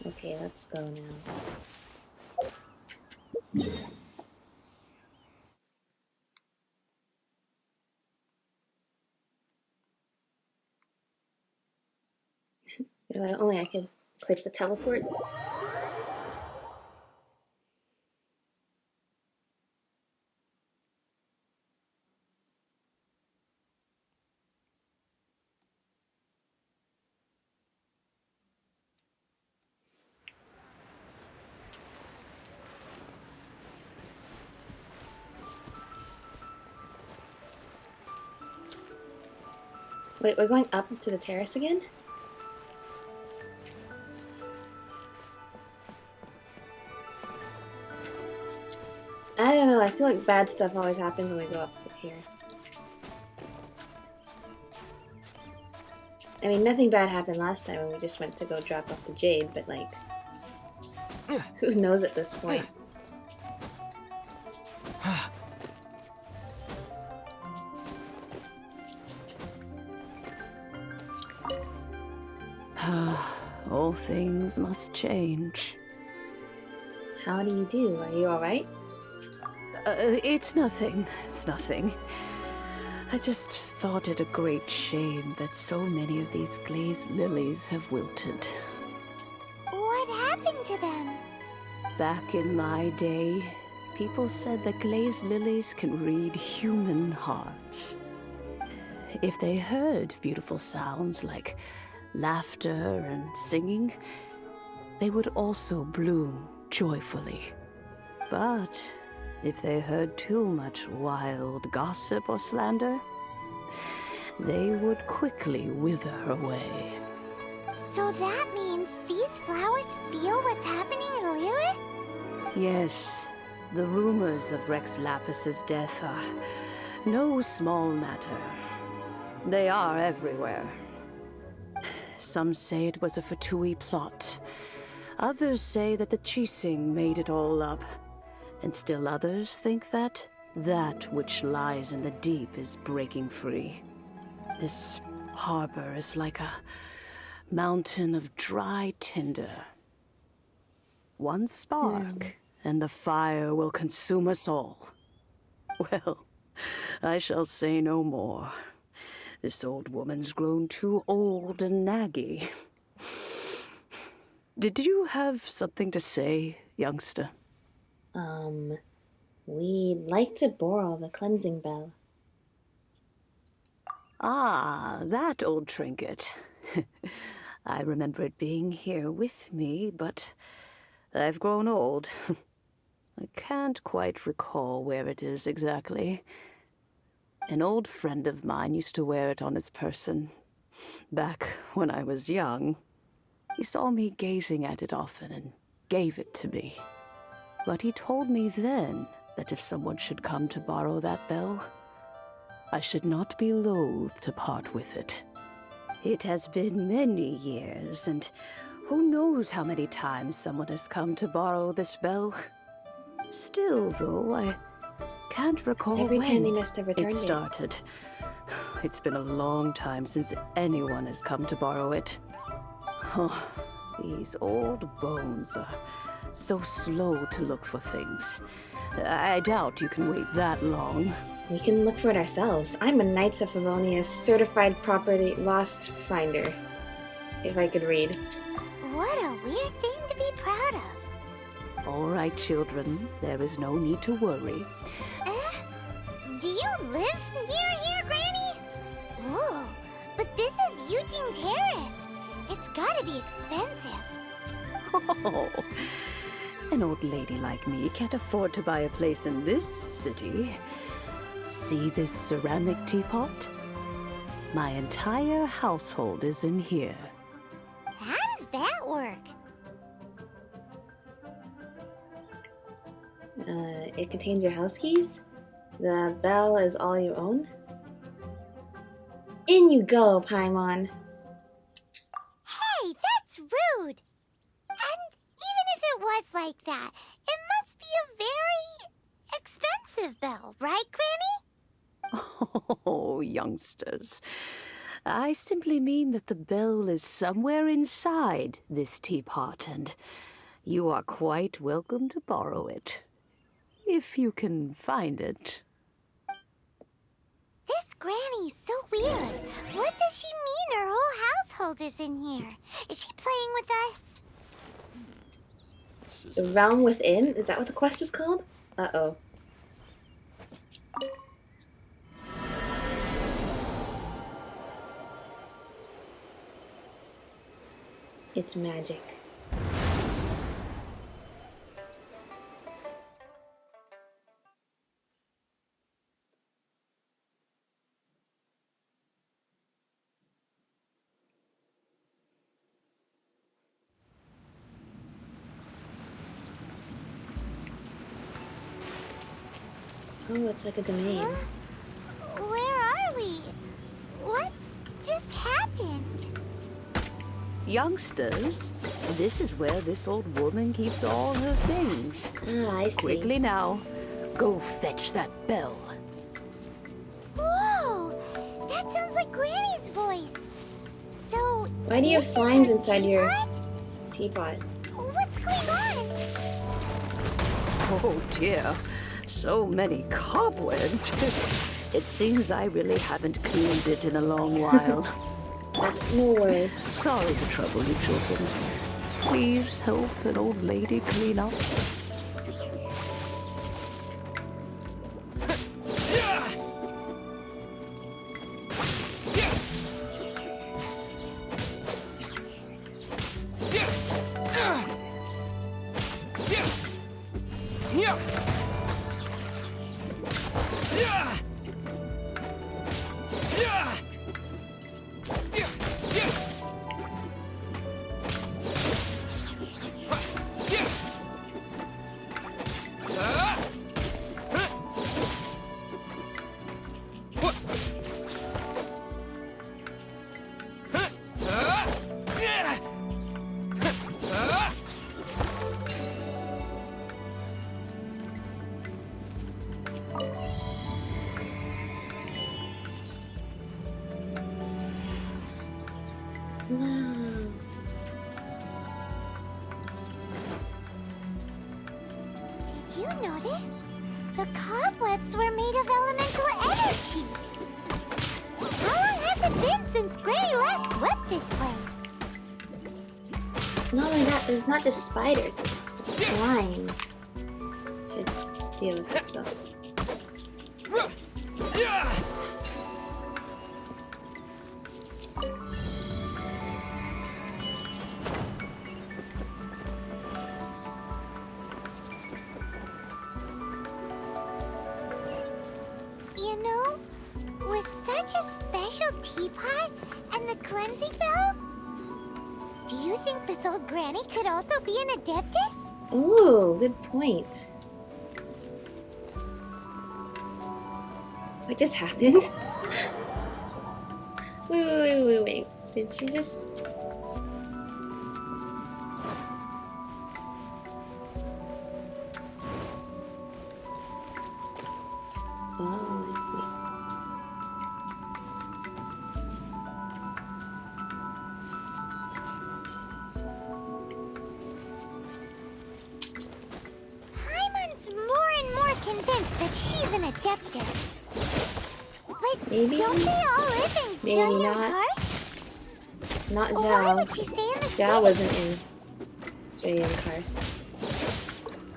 Okay, let's go now. If only I could click the teleport. Wait, we're going up to the terrace again? I don't know, I feel like bad stuff always happens when we go up to here. I mean, nothing bad happened last time when we just went to go drop off the jade, but like, who knows at this point? All things must change. How do you do? Are you alright? It's nothing. It's nothing. I just thought it a great shame that so many of these glazed lilies have wilted. What happened to them? Back in my day, people said that glazed lilies can read human hearts. If they heard beautiful sounds like laughter and singing, they would also bloom joyfully. But if they heard too much wild gossip or slander, they would quickly wither away. So that means these flowers feel what's happening in Liyue? Yes, the rumors of Rex Lapis's death are no small matter. They are everywhere. Some say it was a Fatui plot. Others say that the Chising made it all up. And still others think that which lies in the deep is breaking free. This harbor is like a mountain of dry tinder. One spark, and the fire will consume us all. Well, I shall say no more. This old woman's grown too old and naggy. Did you have something to say, youngster? We'd like to borrow the cleansing bell. Ah, that old trinket. I remember it being here with me, but I've grown old. I can't quite recall where it is exactly. An old friend of mine used to wear it on his person, back when I was young. He saw me gazing at it often and gave it to me. But he told me then that if someone should come to borrow that bell, I should not be loath to part with it. It has been many years, and who knows how many times someone has come to borrow this bell. Still, though, I can't recall Every time they when must have returned it started. It's been a long time since anyone has come to borrow it. Oh, these old bones are so slow to look for things. I doubt you can wait that long. We can look for it ourselves. I'm a Knights of Favonius certified property lost finder. If I could read. What a weird thing to be proud of. All right, children. There is no need to worry. Do you live near here, Granny? Whoa, but this is Eugene Terrace. It's gotta be expensive. Oh, an old lady like me can't afford to buy a place in this city. See this ceramic teapot? My entire household is in here. How does that work? It contains your house keys. The bell is all you own. In you go, Paimon. Hey, that's rude. And even if it was like that, it must be a very expensive bell, right, Granny? Oh, youngsters. I simply mean that the bell is somewhere inside this teapot, and you are quite welcome to borrow it. If you can find it. This granny's so weird. What does she mean her whole household is in here? Is she playing with us? The Realm Within? Is that what the quest was called? Uh-oh. It's magic. Oh, it's like a domain. Huh? Where are we? What just happened? Youngsters, this is where this old woman keeps all her things. Ah, I see. Quickly now, go fetch that bell. Whoa! That sounds like Granny's voice. So... Why do you have this is slimes her inside your teapot? teapot? What's going on? Oh dear, so many cobwebs. It seems I really haven't cleaned it in a long while. That's no worries. Sorry to trouble you, children. Please help an old lady clean up. Wow. Did you notice? The cobwebs were made of elemental energy. How long has it been since Granny last swept this place? Not only that, there's not just spiders, there's like some slimes. Should deal with this stuff. You know, with such a special teapot and the cleansing bell, do you think this old granny could also be an adeptus? Ooh, good point. What just happened? Wait. Did she just... Oh, I see. Paimon's more and more convinced that she's an adeptus. But Maybe? don't they all live in Maybe Jillian not. Karst? Not Why Zhao. would she stay in the Zhao city? wasn't in Liyue and Karst.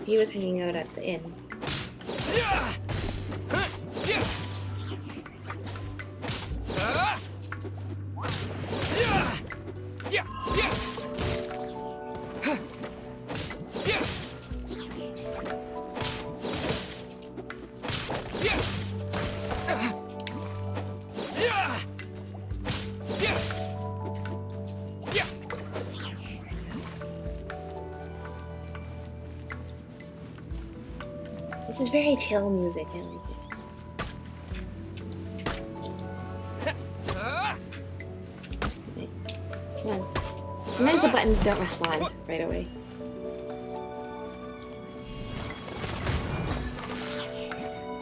He was hanging out at the inn. This is very chill music, I like it. Wait, come on. Sometimes the buttons don't respond right away.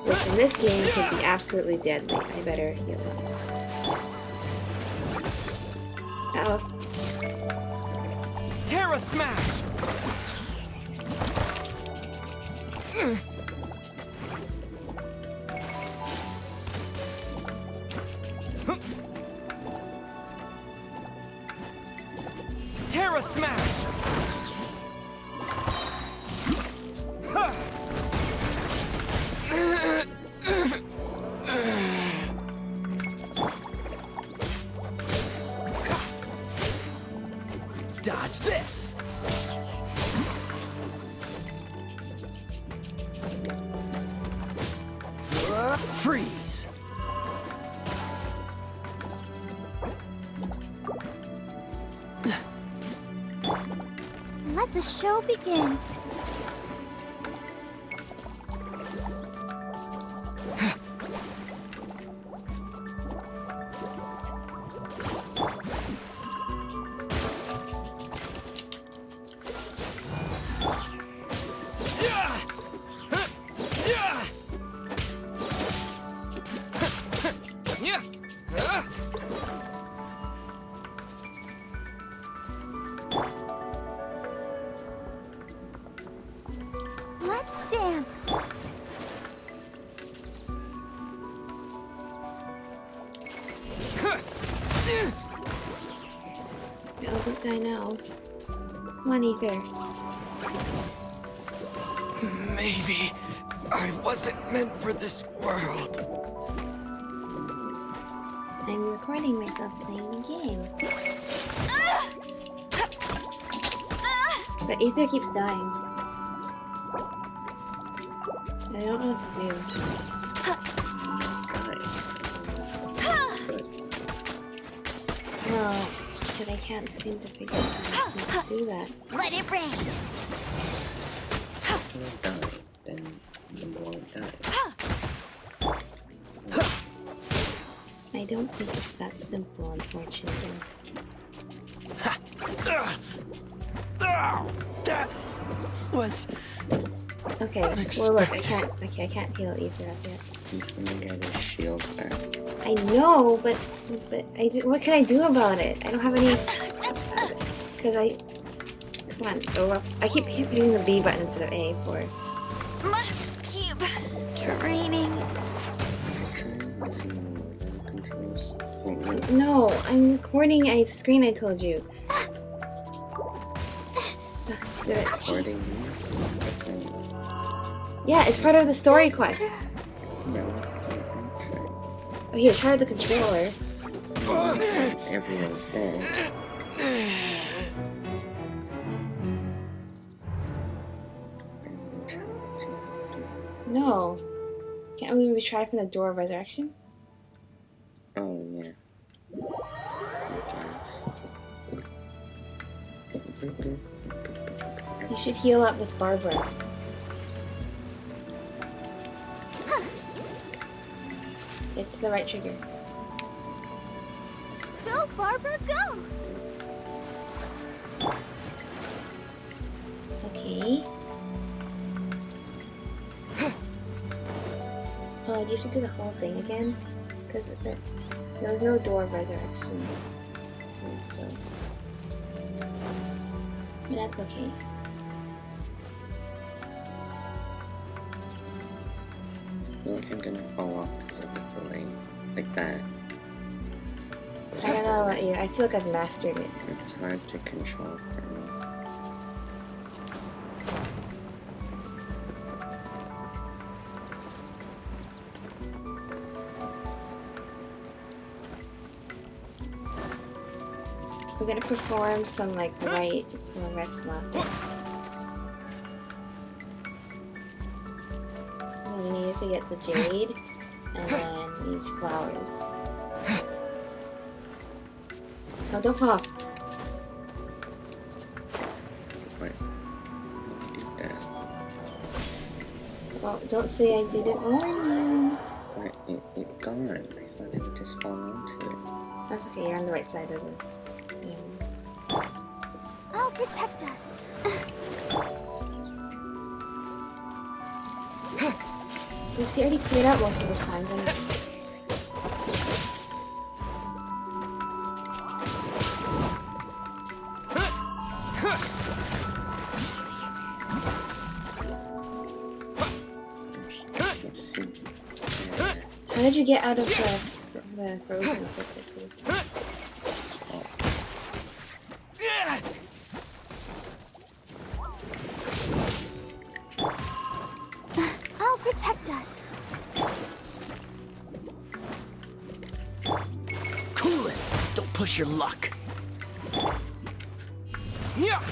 Which in this game could be absolutely deadly. I better heal up. How? Terra Smash! Terra Smash! Dodge this! Freeze! Let the show begin. Let's dance. Oh, good guy now. Come on, Ether. Maybe I wasn't meant for this world. I'm recording myself playing the game. But Ether keeps dying. I don't know what to do. Well, but I can't seem to figure out how to do that. Let it rain. Then you won't die. I don't think it's that simple, unfortunately. That was Okay, well look, I can't heal Ether up yet. He's gonna get his shield back. I know, but what can I do about it? I don't have any. Because come on, go up. I keep hitting the B button instead of A for. Must keep training. No, I'm recording a screen. I told you. Did it? Recording this? Yeah, it's part of the story quest. No, actually. Oh, here, try the controller. Everyone's dead. No. Can't we retry from the Door of Resurrection? Oh, yeah. You should heal up with Barbara. It's the right trigger. Go, Barbara, go! Okay. Oh, do you have to do the whole thing again? Because there was no Door of Resurrection. So. But that's okay. I feel like I'm gonna fall off because of the pulling. Like that. I don't know about you. I feel like I've mastered it. It's hard to control for me. We're gonna perform some like right for Rex Lapis. And we need to get the jade and then these flowers. No, don't fall off. Wait. Let's do that. Well, don't say I didn't warn you. But it gone. I thought it would just fall onto it. That's okay, you're on the right side of the... I'll protect us. We see already cleared out most of the slimes anyway. How did you get out of the frozen so quickly? I'll protect us. Cool it! Don't push your luck. Yeah.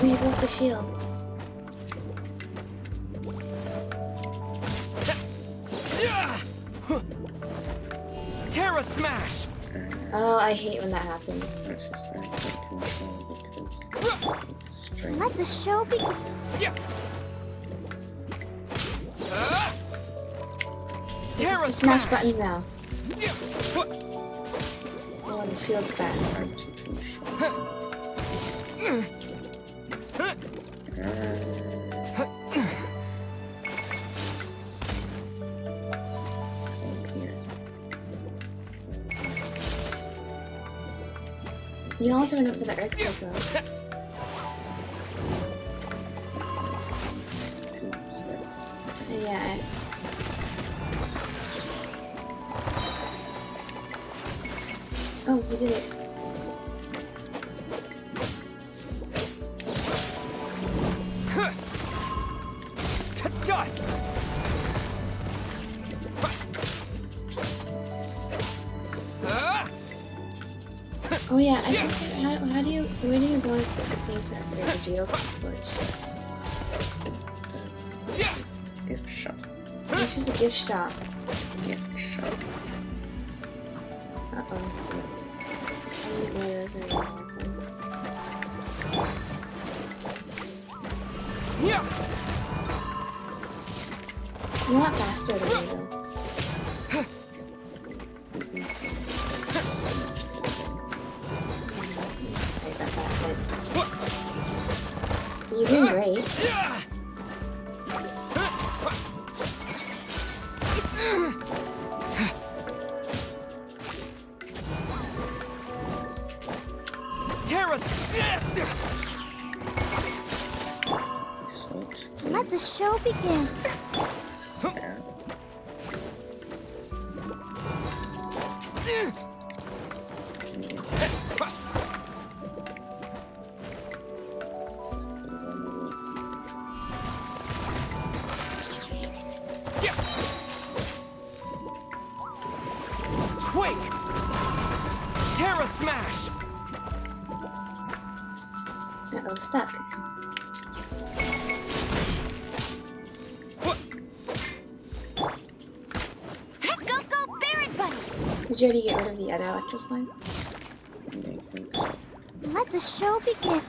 We broke the shield. Terra smash! Oh, I hate when that happens. Let's just start taking control because strength. Let the show begin. Terra Just smash smash! buttons now. Oh, the shield's back. Hard to control. You also enough for the earthquake though. Yeah. Oh, we did it. To dust! Oh yeah, I think how do you where do you go with the thing to upgrade the geoconstellation? Gift shop. Which is a gift shop. Gift shop. Uh oh. Yeah. You're not faster than me though. You're doing great. Let the show begin. Stab. Quake! Terra smash! Uh-oh, stuck. Go, Barret Bunny! Did you already get rid of the other electro slime? Let the show begin.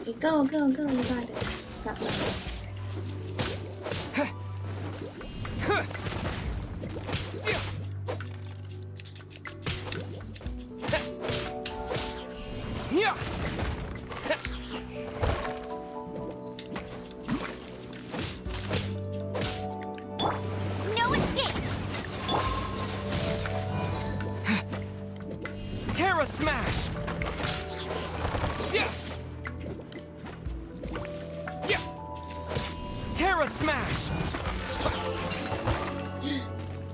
Okay, go, you got it. Got one. Yeah. No escape! Terra smash! Yeah. Yeah. Terra smash!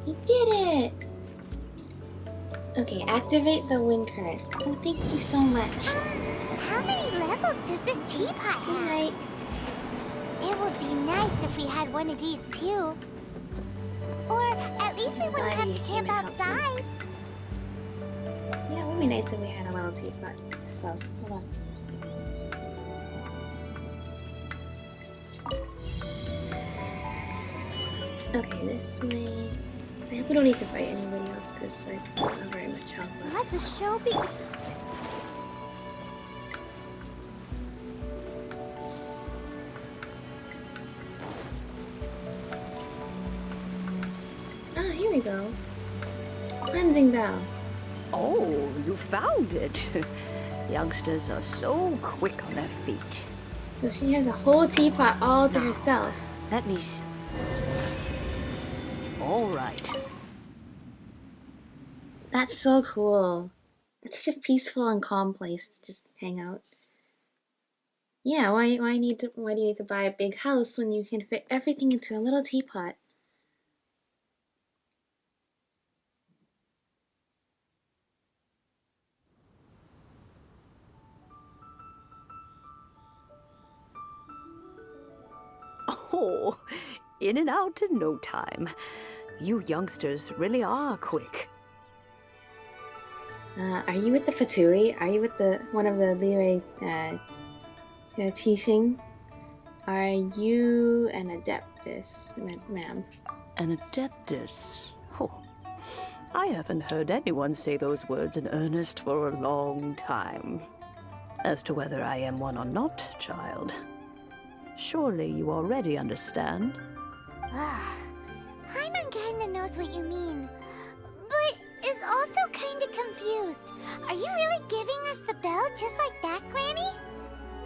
You did it! Okay, activate the wind current. Oh, thank you so much. How many levels does this teapot Good have? night. It would be nice if we had one of these too. Or at least we wouldn't Glad have you to came camp and helped me. outside. Yeah, it would be nice if we had a little teapot ourselves. Hold on. Okay, this way. I hope we don't need to fight anybody else because I don't have very much health left. Let the show begin. Ah, here we go. Cleansing bell. Oh, you found it. Youngsters are so quick on their feet. So she has a whole teapot all to herself. Let me... All right. That's so cool. It's such a peaceful and calm place to just hang out. Yeah, why do you need to buy a big house when you can fit everything into a little teapot? Oh, in and out in no time. You youngsters really are quick. Are you with the Fatui? Are you with one of the Liyue teaching? Are you an adeptus, ma'am? An adeptus? Oh, I haven't heard anyone say those words in earnest for a long time. As to whether I am one or not, child, surely you already understand. Paimon kinda knows what you mean, but is also kinda confused. Are you really giving us the bell just like that, Granny?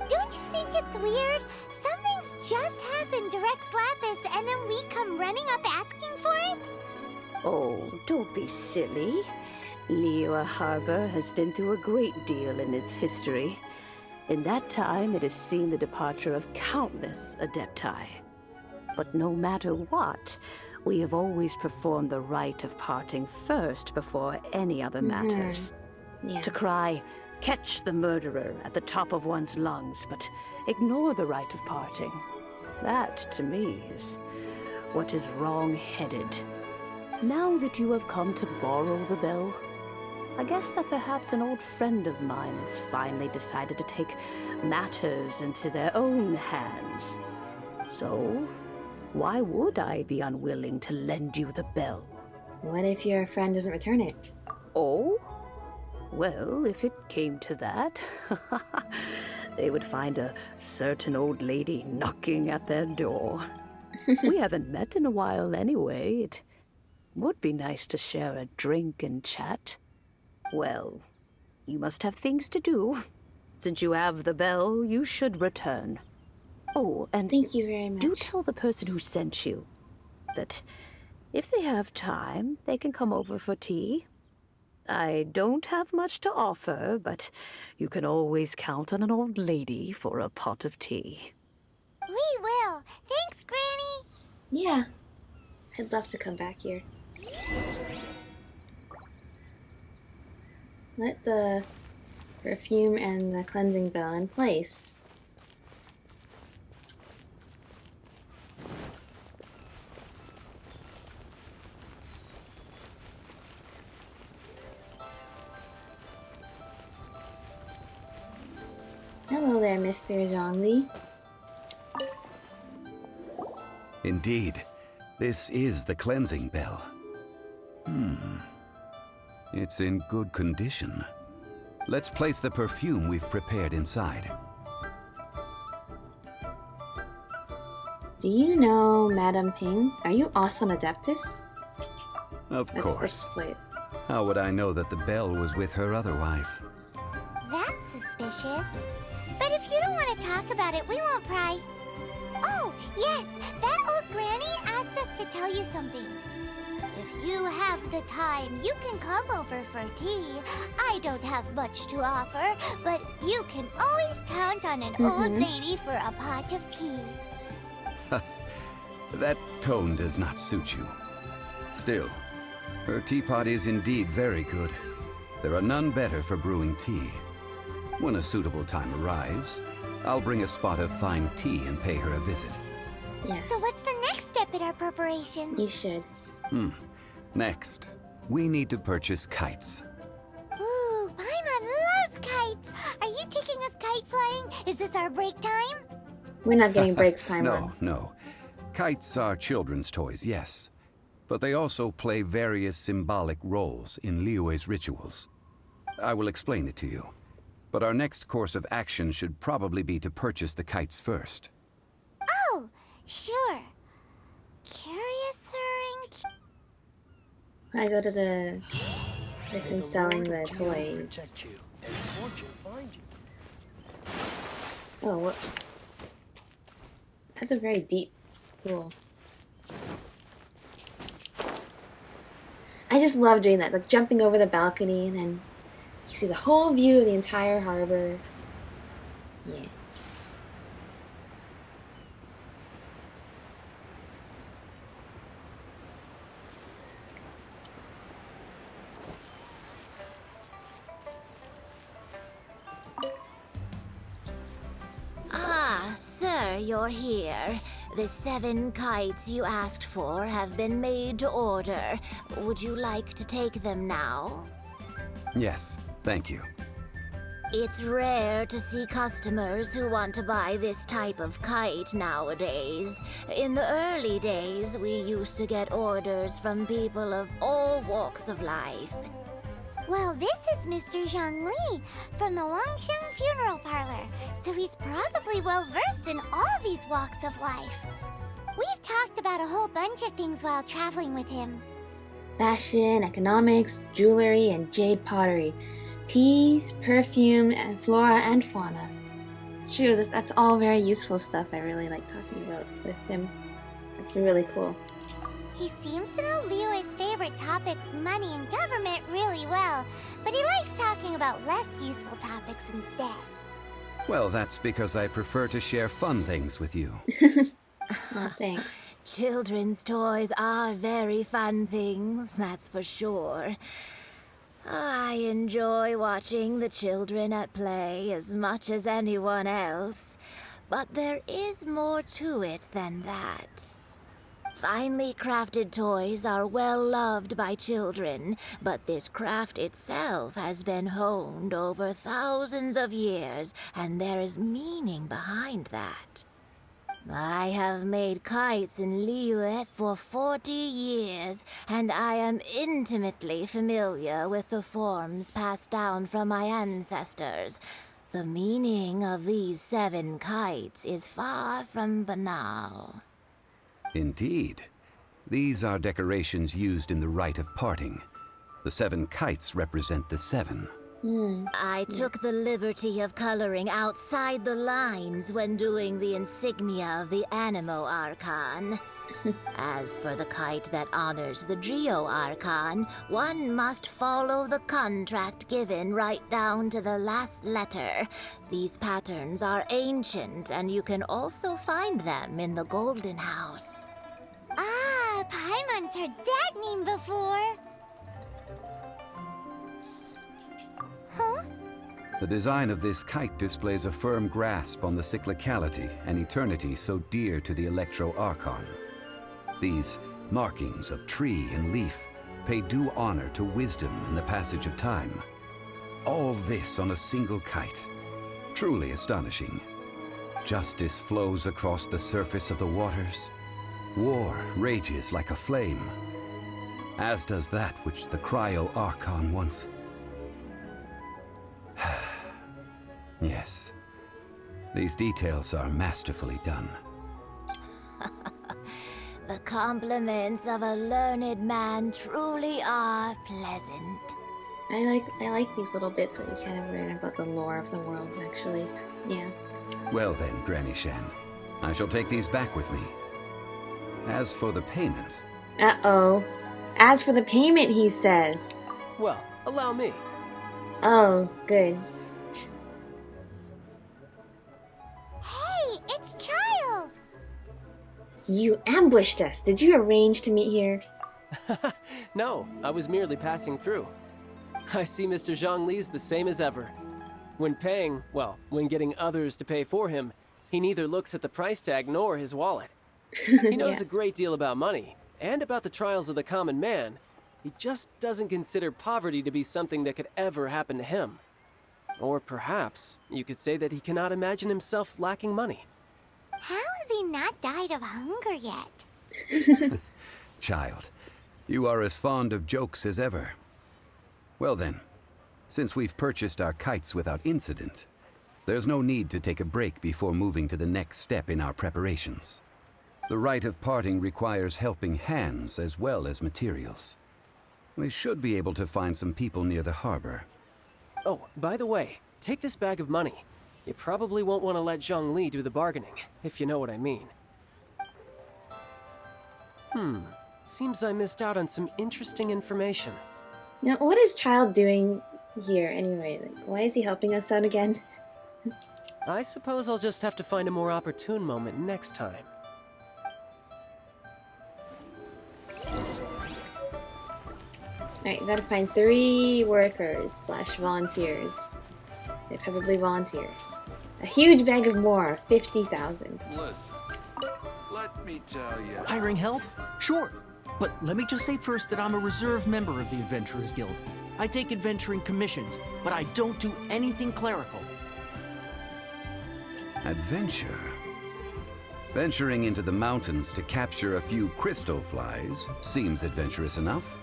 Don't you think it's weird? Something's just happened to Rex Lapis and then we come running up asking for it? Oh, don't be silly. Liyue Harbor has been through a great deal in its history. In that time, it has seen the departure of countless adepti. But no matter what, we have always performed the rite of parting first before any other matters. Yeah. To cry, "Catch the murderer," at the top of one's lungs, but ignore the rite of parting. That, to me, is what is wrong-headed. Now that you have come to borrow the bell, I guess that perhaps an old friend of mine has finally decided to take matters into their own hands. So, why would I be unwilling to lend you the bell? What if your friend doesn't return it? Oh? Well, if it came to that, they would find a certain old lady knocking at their door. We haven't met in a while anyway. It would be nice to share a drink and chat. Well, you must have things to do. Since you have the bell, you should return. Oh, and Thank you very much. do tell the person who sent you that if they have time, they can come over for tea. I don't have much to offer, but you can always count on an old lady for a pot of tea. We will. Thanks, Granny. Yeah. I'd love to come back here. Let the perfume and the cleansing bell in place. Hello there, Mr. Zhongli. Indeed, this is the cleansing bell. It's in good condition. Let's place the perfume we've prepared inside. Do you know Madame Ping? Are you also an adeptus? Of Let's course. play it. How would I know that the bell was with her otherwise? That's suspicious. But if you don't want to talk about it, we won't pry. Oh, yes, that old granny asked us to tell you something. If you have the time, you can come over for tea. I don't have much to offer, but you can always count on an old lady for a pot of tea. That tone does not suit you. Still, her teapot is indeed very good. There are none better for brewing tea. When a suitable time arrives, I'll bring a spot of fine tea and pay her a visit. Yes. So what's the next step in our preparations? You should. Next, we need to purchase kites. Ooh, Paimon loves kites. Are you taking us kite flying? Is this our break time? We're not getting breaks, Paimon. No. Kites are children's toys, yes. But they also play various symbolic roles in Liyue's rituals. I will explain it to you. But our next course of action should probably be to purchase the kites first. Oh, sure. I go to the person selling the toys. Oh, whoops. That's a very deep pool. just love doing that, like jumping over the balcony and then you see the whole view of the entire harbor. Yeah. Ah, sir, you're here. The 7 kites you asked for have been made to order. Would you like to take them now? Yes, thank you. It's rare to see customers who want to buy this type of kite nowadays. In the early days, we used to get orders from people of all walks of life. Well, this is Mr. Zhongli from the Wangsheng Funeral Parlor, so he's probably well-versed in all these walks of life. We've talked about a whole bunch of things while traveling with him. Fashion, economics, jewelry, and jade pottery. Teas, perfume, and flora and fauna. It's true, that's all very useful stuff I really like talking about with him. That's been really cool. He seems to know Liyue's favorite topics, money and government, really well, but he likes talking about less useful topics instead. Well, that's because I prefer to share fun things with you. Oh, thanks. Children's toys are very fun things, that's for sure. I enjoy watching the children at play as much as anyone else, but there is more to it than that. Finely crafted toys are well loved by children, but this craft itself has been honed over thousands of years, and there is meaning behind that. I have made kites in Liyue for 40 years, and I am intimately familiar with the forms passed down from my ancestors. The meaning of these 7 kites is far from banal. Indeed. These are decorations used in the rite of parting. The 7 kites represent the 7. I took the liberty of coloring outside the lines when doing the insignia of the Animo Archon. As for the kite that honors the Geo Archon, one must follow the contract given right down to the last letter. These patterns are ancient, and you can also find them in the Golden House. Ah, Paimon's heard that name before. Huh? The design of this kite displays a firm grasp on the cyclicality and eternity so dear to the Electro Archon. These markings of tree and leaf pay due honor to wisdom and the passage of time. All this on a single kite. Truly astonishing. Justice flows across the surface of the waters. War rages like a flame. As does that which the Cryo Archon once... Yes. These details are masterfully done. The compliments of a learned man truly are pleasant. I like these little bits where we kind of learn about the lore of the world, actually. Yeah. Well then, Granny Shan, I shall take these back with me. As for the payment... Uh-oh. As for the payment, he says. Well, allow me. Oh, good. Hey, it's Childe! You ambushed us. Did you arrange to meet here? No, I was merely passing through. I see Mr. Zhongli's the same as ever. When paying, well, when getting others to pay for him, he neither looks at the price tag nor his wallet. He knows Yeah. a great deal about money, and about the trials of the common man. He just doesn't consider poverty to be something that could ever happen to him. Or perhaps you could say that he cannot imagine himself lacking money. How has he not died of hunger yet? Child, you are as fond of jokes as ever. Well then, since we've purchased our kites without incident, there's no need to take a break before moving to the next step in our preparations. The rite of parting requires helping hands as well as materials. We should be able to find some people near the harbor. Oh, by the way, take this bag of money. You probably won't want to let Zhongli do the bargaining, if you know what I mean. Seems I missed out on some interesting information. Now, what is Childe doing here anyway? Like, why is he helping us out again? I suppose I'll just have to find a more opportune moment next time. Alright, you gotta find 3 workers slash volunteers. They're probably volunteers. A huge bag of more, 50,000. Listen, let me tell you. Hiring help? Sure. But let me just say first that I'm a reserve member of the Adventurers Guild. I take adventuring commissions, but I don't do anything clerical. Adventure? Venturing into the mountains to capture a few crystal flies seems adventurous enough.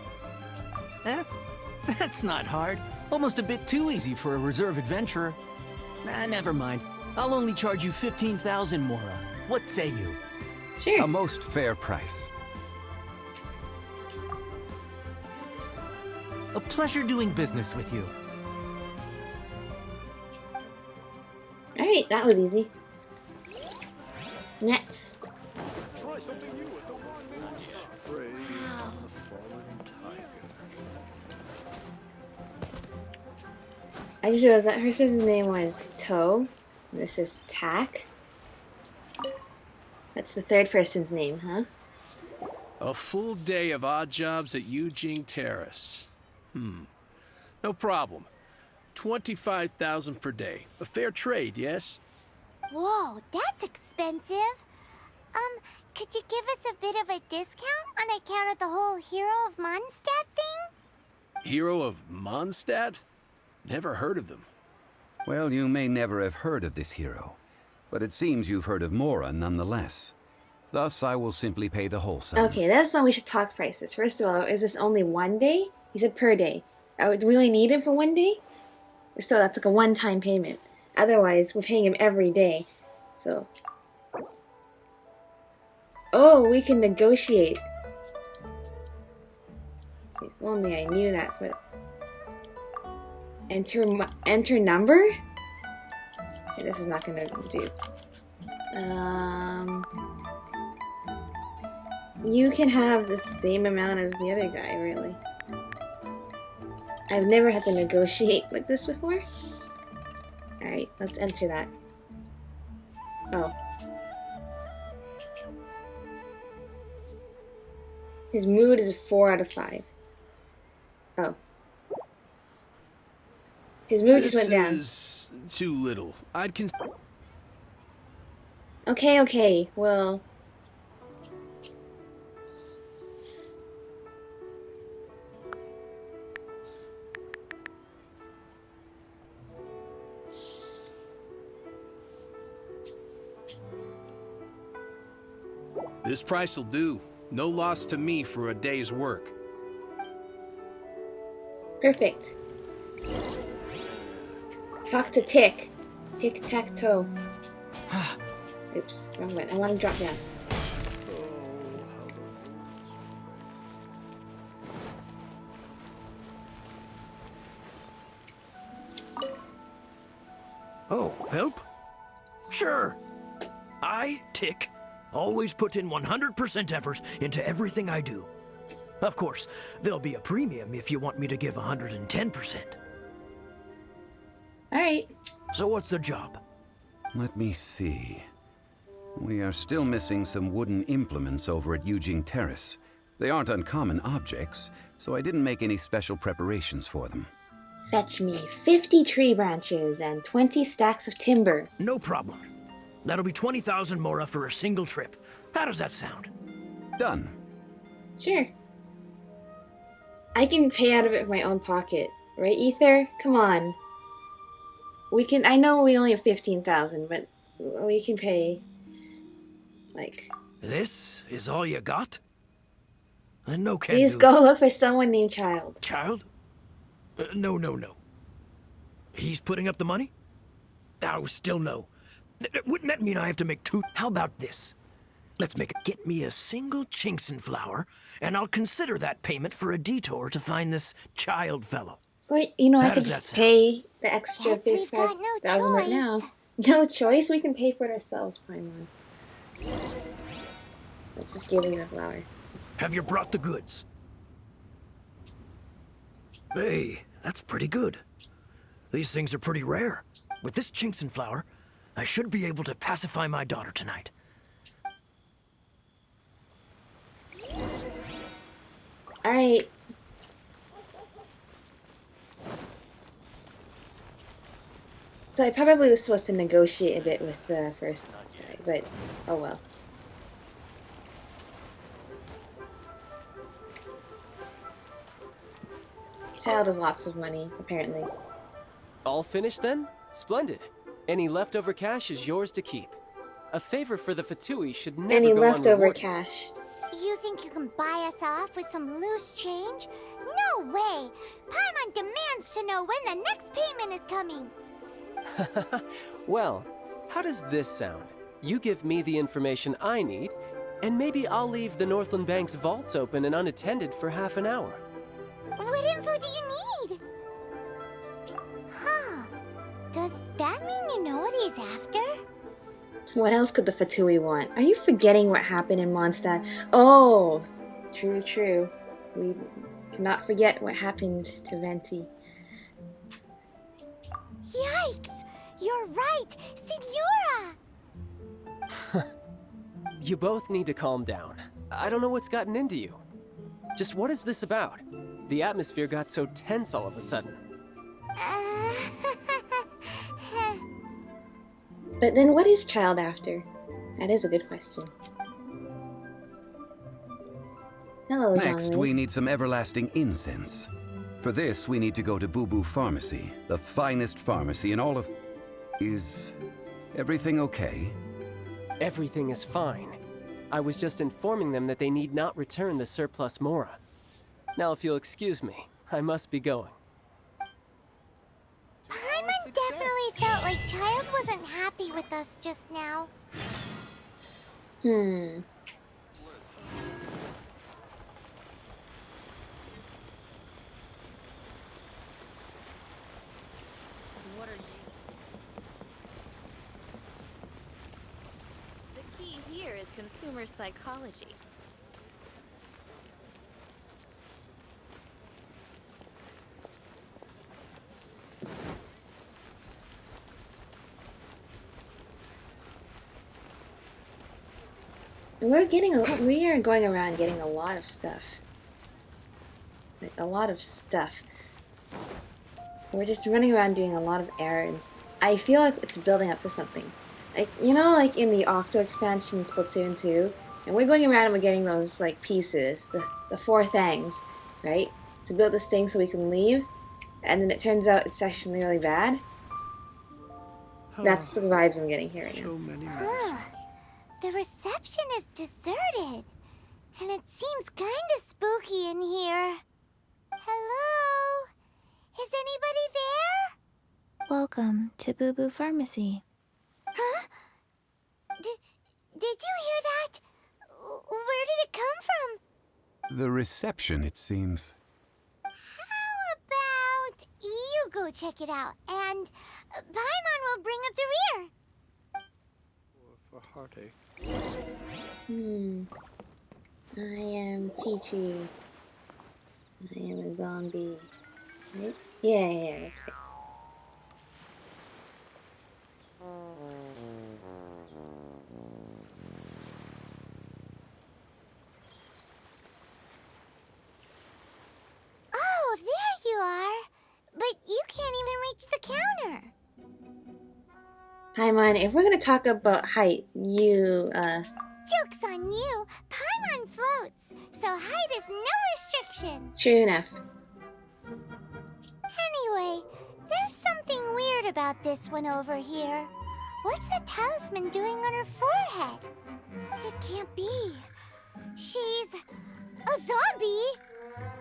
That's not hard. Almost a bit too easy for a reserve adventurer. Never mind. I'll only charge you 15,000 Mora. What say you? Sure. A most fair price. A pleasure doing business with you. Alright, that was easy. Next. Try something new at the one-minute stop. I just realized that her sister's name was Toe. And this is Tack. That's the third person's name, huh? A full day of odd jobs at Eugene Terrace. No problem. 25,000 per day. A fair trade, yes? Whoa, that's expensive. Could you give us a bit of a discount on account of the whole Hero of Mondstadt thing? Hero of Mondstadt? Never heard of them. Well, you may never have heard of this hero, but it seems you've heard of Mora nonetheless. Thus, I will simply pay the whole sum. Okay, that's when we should talk prices. First of all, is this only 1 day? He said per day. Do we only need him for 1 day? Or so that's like a one-time payment. Otherwise, we're paying him every day. So... Oh, we can negotiate. If only I knew that, but... Enter number? Okay, this is not gonna do. You can have the same amount as the other guy, really. I've never had to negotiate like this before. Alright, let's enter that. Oh. His mood is 4 out of 5. Oh. His mood just went down. This is too little. Okay, well... This price will do. No loss to me for a day's work. Perfect. Talk to Tick. Tic-tac-toe. Oops, wrong one. I want to drop down. Oh, help? Sure. I, Tick, always put in 100% effort into everything I do. Of course, there'll be a premium if you want me to give 110%. Alright. So what's the job? Let me see. We are still missing some wooden implements over at Eugene Terrace. They aren't uncommon objects, so I didn't make any special preparations for them. Fetch me 50 tree branches and 20 stacks of timber. No problem. That'll be 20,000 Mora for a single trip. How does that sound? Done. Sure. I can pay out of it from my own pocket. Right, Ether? Come on. We can... I know we only have 15,000, but we can pay... like... This is all you got? Then no can Please do. go look for someone named Childe. Child? No. He's putting up the money? Oh, still no. Wouldn't that mean I have to make 2? How about this? Let's get me a single Chinkson flower, and I'll consider that payment for a detour to find this Childe fellow. Wait, you know, I How could does just that pay the extra Guess we've got no 35,000 right choice. now. No choice? We can pay for it ourselves, Paimon. Let's just give him the flower. Have you brought the goods? Hey, that's pretty good. These things are pretty rare. With this Chinxin flower, I should be able to pacify my daughter tonight. Alright. So I probably was supposed to negotiate a bit with the first guy, but oh well. Child has lots of money, apparently. All finished then? Splendid. Any leftover cash is yours to keep. A favor for the Fatui should never Any go leftover unrewarded. cash? You think you can buy us off with some loose change? No way! Paimon demands to know when the next payment is coming. Well, how does this sound? You give me the information I need, and maybe I'll leave the Northland Bank's vaults open and unattended for half an hour. What info do you need? Huh. Does that mean you know what he's after? What else could the Fatui want? Are you forgetting what happened in Mondstadt? Oh! True, true. We cannot forget what happened to Venti. Yikes! You're right! Signora! You both need to calm down. I don't know what's gotten into you. Just what is this about? The atmosphere got so tense all of a sudden. But then what is Childe after? That is a good question. Hello, Next, Zhongli. we need some everlasting incense. For this, we need to go to Boo Boo Pharmacy, the finest pharmacy in all of... Is everything okay? Everything is fine. I was just informing them that they need not return the surplus Mora. Now, if you'll excuse me, I must be going. Paimon definitely felt like Childe wasn't happy with us just now. The key here is consumer psychology. We are going around getting a lot of stuff. Like, a lot of stuff. We're just running around doing a lot of errands. I feel like it's building up to something. Like, you know, like in the Octo expansion in Splatoon 2? And we're going around and we're getting those, like, pieces. The 4 things, right? To build this thing so we can leave. And then it turns out it's actually really bad. That's the vibes I'm getting here right now. The reception is deserted. And it seems kinda spooky in here. Hello? Is anybody there? Welcome to Boo Boo Pharmacy. Huh? Did you hear that? Where did it come from? The reception, it seems. How about you go check it out, and Paimon will bring up the rear. For heartache. I am Chi-Chi. I am a zombie. Right? Yeah, that's right. Oh, there you are. But you can't even reach the counter. Paimon, if we're gonna talk about height, Joke's on you. Paimon floats, so height is no restriction. True enough. Anyway, there's something weird about this one over here. What's the talisman doing on her forehead? It can't be. She's a zombie.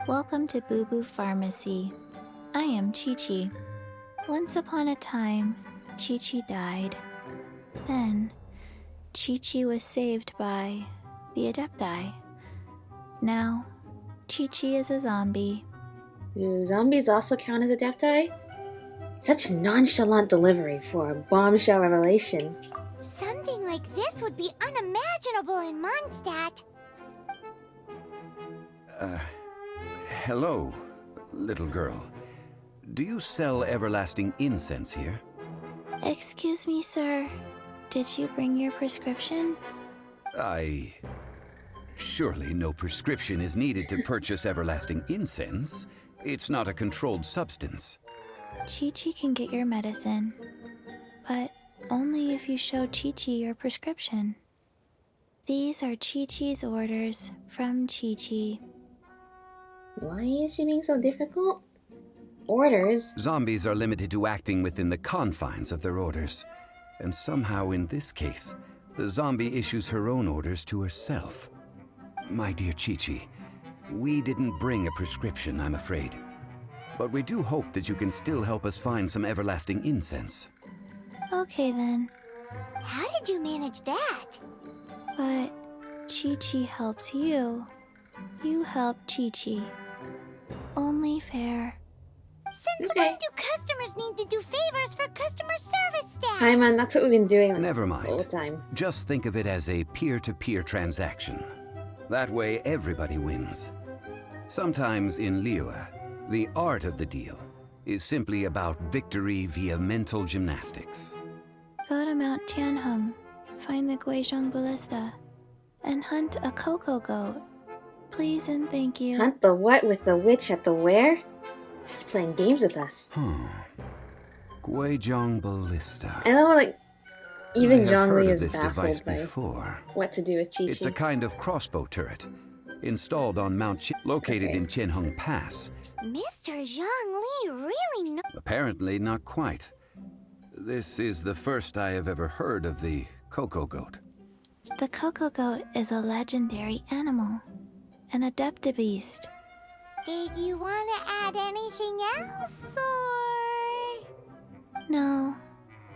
Welcome to Boo Boo Pharmacy. I am Chi-Chi. Once upon a time, Chi-Chi died. Then, Chi-Chi was saved by the Adepti. Now, Chi-Chi is a zombie. Do zombies also count as adepti? Such nonchalant delivery for a bombshell revelation. Something like this would be unimaginable in Mondstadt. Hello, little girl. Do you sell everlasting incense here? Excuse me, sir. Did you bring your prescription? Surely no prescription is needed to purchase everlasting incense. It's not a controlled substance. Chi-Chi can get your medicine, but only if you show Chi-Chi your prescription. These are Chi-Chi's orders from Chi-Chi. Why is she being so difficult? Orders? Zombies are limited to acting within the confines of their orders. And somehow in this case, the zombie issues her own orders to herself. My dear Chi-Chi, we didn't bring a prescription, I'm afraid. But we do hope that you can still help us find some everlasting incense. Okay then. How did you manage that? But Chi-Chi helps you. You help Chi-Chi. Only fair. Since when do customers need to do favors for customer service staff? Hi man, that's what we've been doing Never the mind. whole time. Just think of it as a peer-to-peer transaction. That way everybody wins. Sometimes in Liyue, the art of the deal is simply about victory via mental gymnastics. Go to Mount Tianheng, find the Guizhong Ballista, and hunt a Cocogoat. Please and thank you. Hunt the what with the witch at the where? She's playing games with us. Guizhong Ballista. I know, like, even I have Zhongli heard of is this device baffled by before. what to do with Chi-Chi. It's a kind of crossbow turret, installed on Mount located in Tianheng Pass. Mr. Zhongli really knows. Apparently not quite. This is the first I have ever heard of the Cocogoat. The Cocogoat is a legendary animal, an adeptabeast. Did you want to add anything else, or...? No,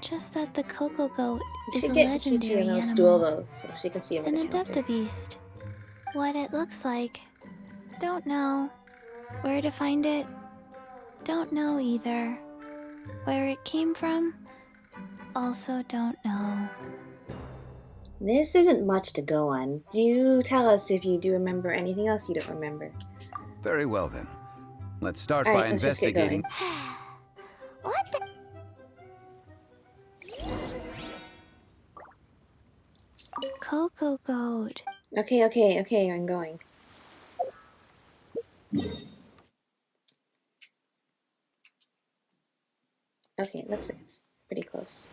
just that the Cocogoat We is should a get Chi-Chi legendary a little animal. stool though, so she can see him An at the counter. adeptabeast. What it looks like, don't know. Where to find it, don't know either. Where it came from, also don't know. This isn't much to go on. Do tell us if you do remember anything else you don't remember. Very well then. Let's start All by right, let's just get investigating. What the... Cocogoat. Okay, I'm going. Okay, it looks like it's pretty close.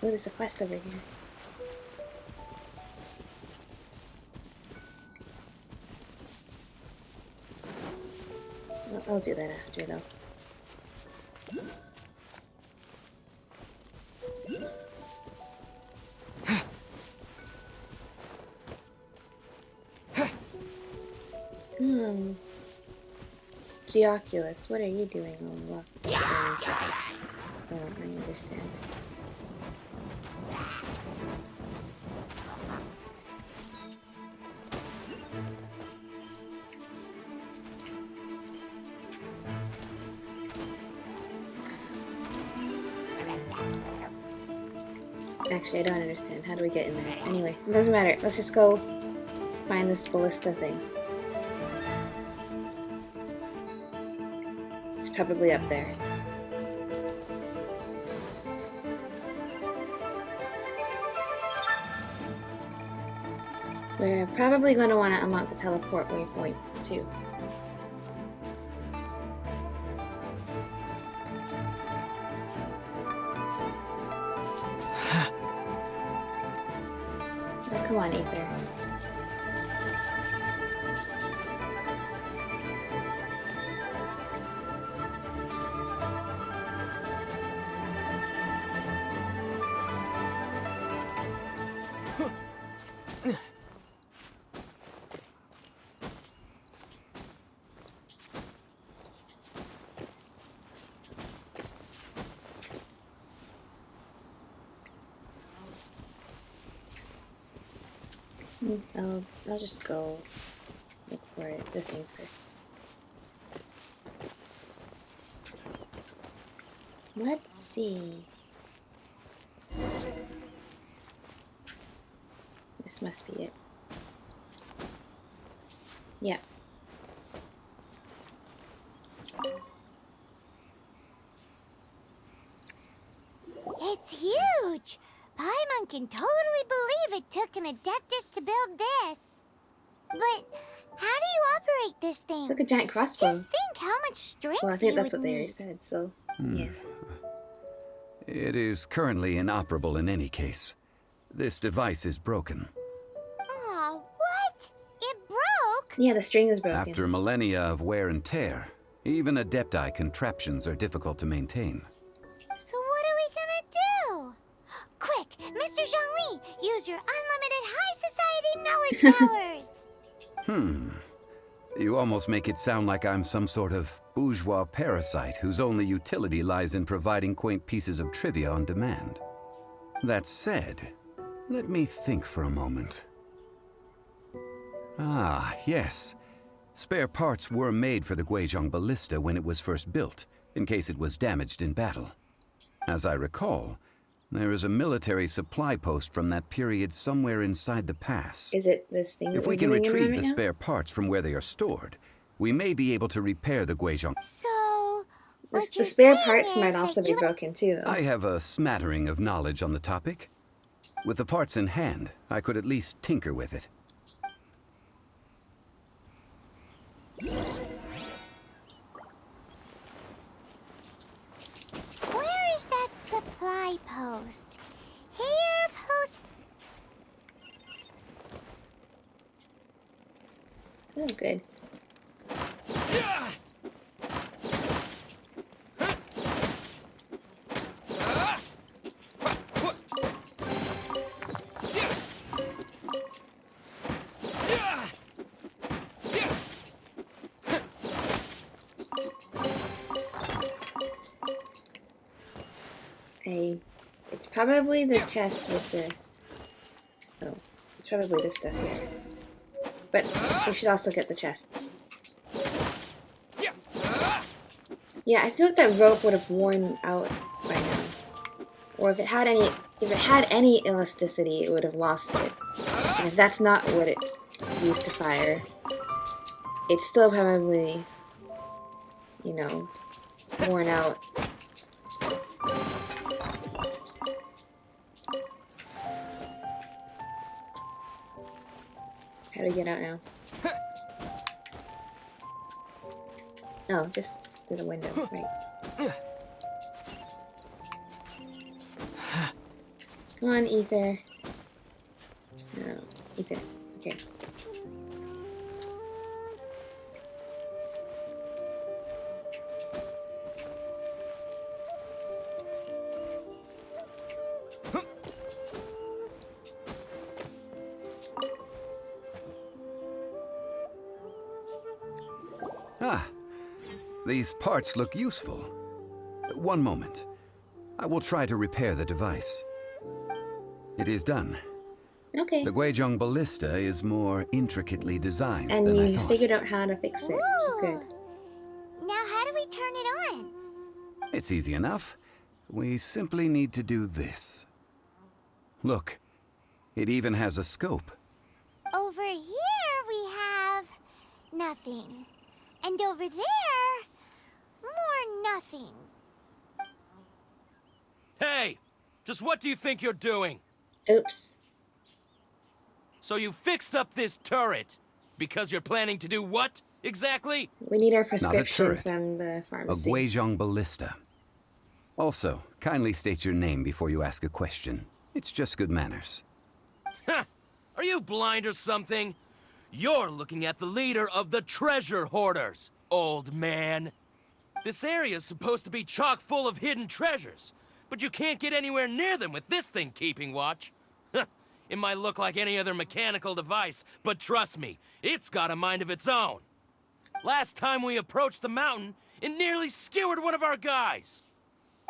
Oh, there's a quest over here. I'll do that after, though. Geoculus, what are you doing on locked? Oh, I understand. Actually, I don't understand. How do we get in there? Anyway, it doesn't matter. Let's just go find this ballista thing. It's probably up there. We're probably going to want to unlock the teleport waypoint, too. Oh, come on, Aether. I'll just go look for it, the thing first. Let's see. This must be it. Yeah. It's huge! Paimon can totally believe it took an Adeptus to build this. But how do you operate this thing? It's like a giant crossbow. Just think how much strength Well, I think you that's would what they already need. said, so yeah. It is currently inoperable in any case. This device is broken. Aw, what? It broke? Yeah, the string is broken. After millennia of wear and tear, even Adepti contraptions are difficult to maintain. So what are we gonna do? Quick, Mr. Zhongli, use your unlimited high society knowledge powers! You almost make it sound like I'm some sort of bourgeois parasite whose only utility lies in providing quaint pieces of trivia on demand. That said, let me think for a moment. Ah, yes. Spare parts were made for the Guizhong Ballista when it was first built, in case it was damaged in battle. As I recall, there is a military supply post from that period somewhere inside the pass. Is it this thing? If we can retrieve the spare parts from where they are stored, we may be able to repair the Guizhong. So, The what you're spare saying parts is might that also be you- broken too, though. I have a smattering of knowledge on the topic. With the parts in hand, I could at least tinker with it. Where is that supply post? Here, post. Oh, good. It's probably the chest with the... Oh, it's probably this stuff here. But we should also get the chests. Yeah, I feel like that rope would have worn out by now. Or if it had any elasticity, it would have lost it. And if that's not what it used to fire, it's still probably, you know, worn out. How do we get out now? Oh, just through the window, right. Come on, Ether. No, Ether. Okay. Ah, these parts look useful. One moment. I will try to repair the device. It is done. Okay. The Guizhong Ballista is more intricately designed And than I you thought. figured out how to fix it, which is good. Now how do we turn it on? It's easy enough. We simply need to do this. Look, it even has a scope. Over here we have nothing. And over there, more nothing. Hey! Just what do you think you're doing? Oops. So you fixed up this turret because you're planning to do what exactly? We need our Not a prescription turret. from the A pharmacy. Guizhong Ballista. Also, kindly state your name before you ask a question. It's just good manners. Ha! Are you blind or something? You're looking at the leader of the treasure hoarders, old man. This area's supposed to be chock full of hidden treasures, but you can't get anywhere near them with this thing keeping watch. It might look like any other mechanical device, but trust me, it's got a mind of its own. Last time we approached the mountain, it nearly skewered one of our guys.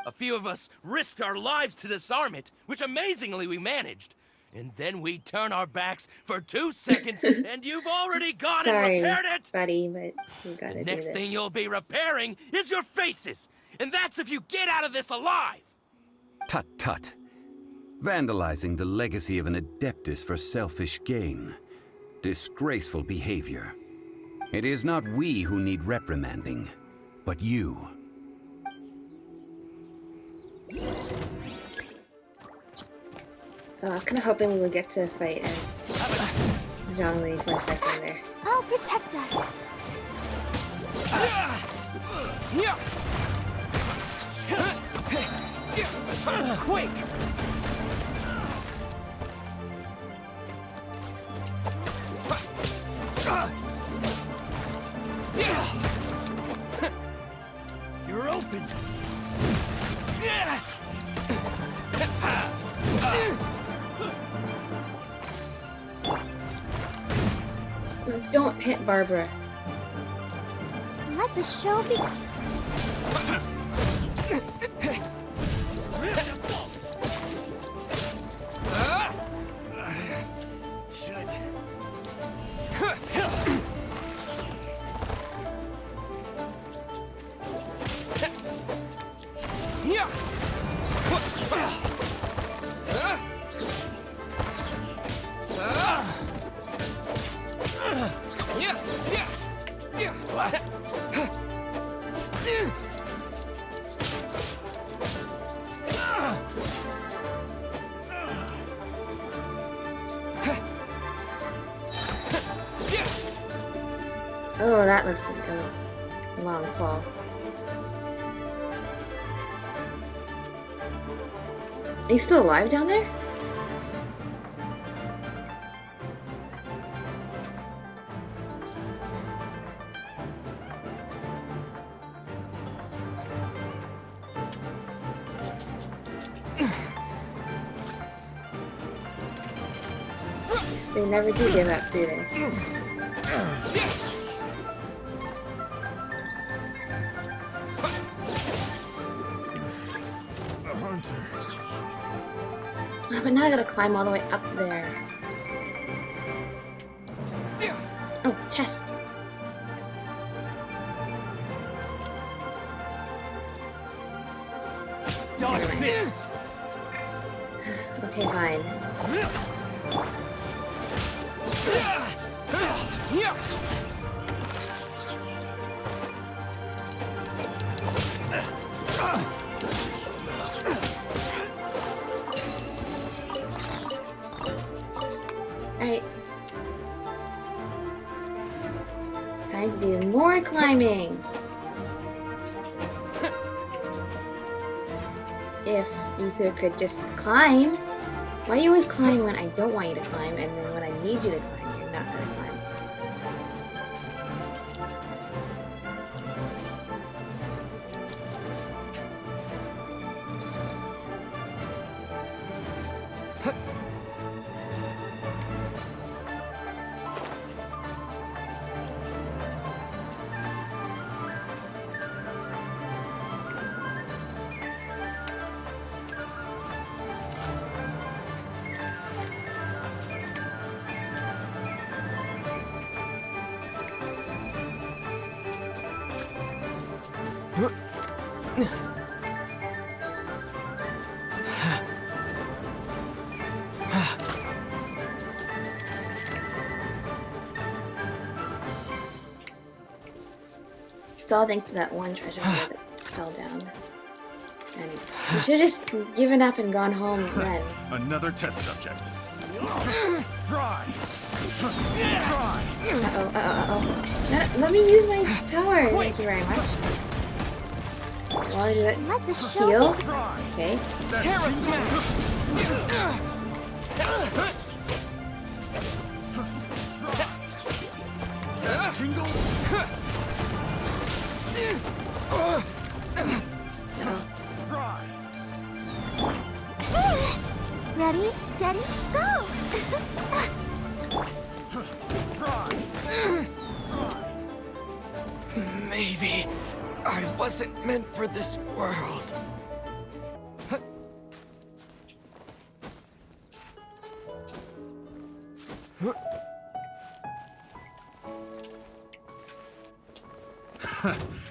A few of us risked our lives to disarm it, which amazingly we managed. and then we turn our backs for 2 seconds, and you've already gone Sorry, and repaired it! buddy, but you gotta The do next this. thing you'll be repairing is your faces! And that's if you get out of this alive! Tut tut. Vandalizing the legacy of an Adeptus for selfish gain. Disgraceful behavior. It is not we who need reprimanding, but you. Oh, I was kind of hoping we would get to fight as Zhongli for a second there. I'll protect us. Quick! You're open. Don't hit Barbara. Let the show be. Oh, that looks like a long fall. Are you still alive down there? Guess they never do give up, do they? Oh, but now I gotta climb all the way up there. Oh, chest. Okay, fine. Alright. Time to do more climbing. If Ether could just climb. Why do you always climb when I don't want you to climb, and then when I need you to climb, you're not gonna climb? It's all thanks to that one treasure hoard that fell down. And you should have just given up and gone home then. Another test subject. Fry! Uh-oh, uh-oh. Let me use my power! Thank you very much. I want to do that. Let the show Heal? be. Okay. Terra Smash! Tingle! Fry! Ready, steady, go! Maybe I wasn't meant for this world.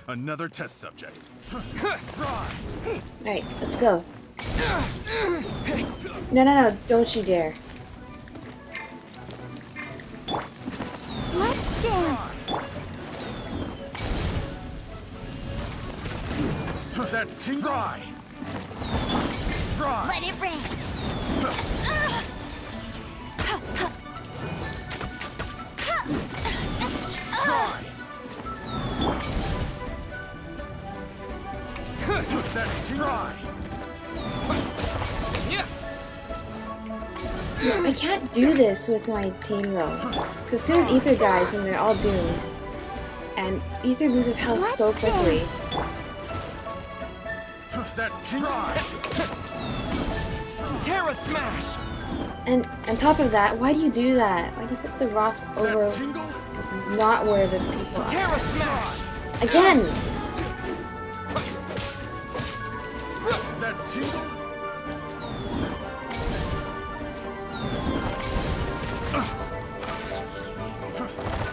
Another test subject. Alright, let's go. No, don't you dare. Let's dance. That tingle. Fry. Let it rain. That fry. I can't do this with my team though. Because as soon as Ether dies, then they're all doomed. And Ether loses health so quickly. That fry. Terra Smash! And on top of that, why do you do that? Why do you put the rock over not where the people are? Terra Smash! Again! That tingle.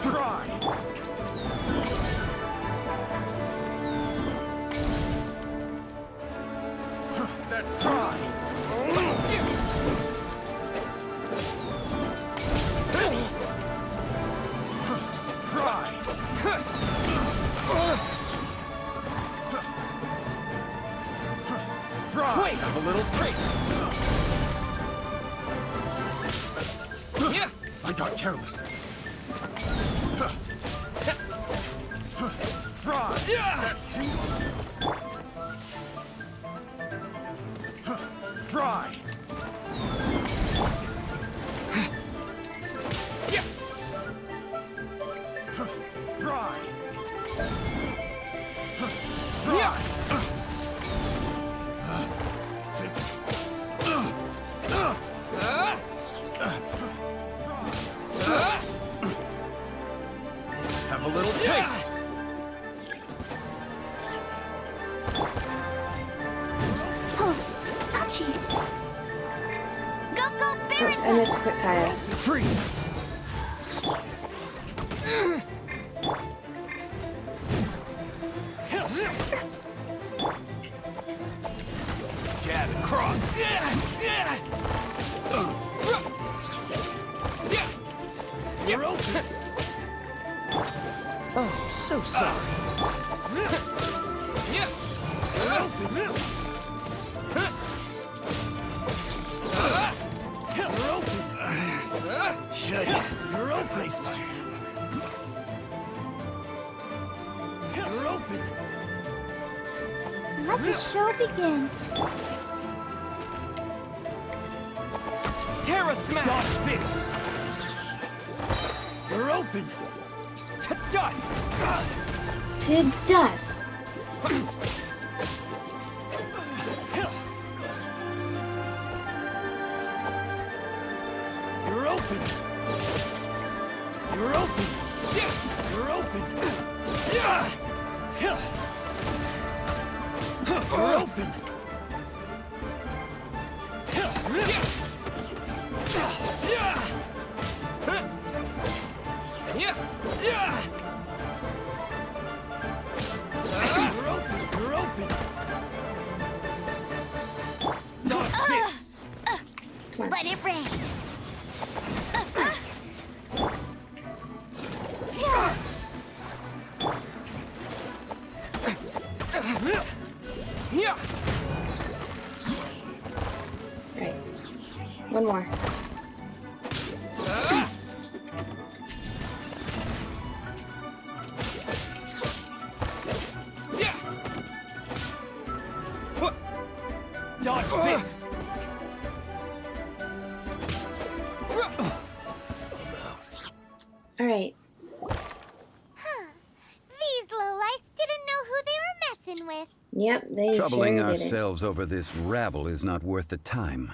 Fry. That fry. Wait! Have a little taste. I got careless. Fry. That tingle. Fry. Fry. Have a little taste. Oh, ouchie. Go, Barry! Oops, I meant to put Kaya. Freeze! Jab and cross. You're open. Oh, so sorry. You're open. You're open. Shut up. You're open. You're open. Let the show begin. Terra Smash! You're open! To dust! To dust! You're open! You're open! You're open! You're open! You're open! Let it rain. Right. One more. Dodge this! Alright. These lowlifes didn't know who they were messing with. Yep, they Troubling sure didn't. ourselves over this rabble is not worth the time.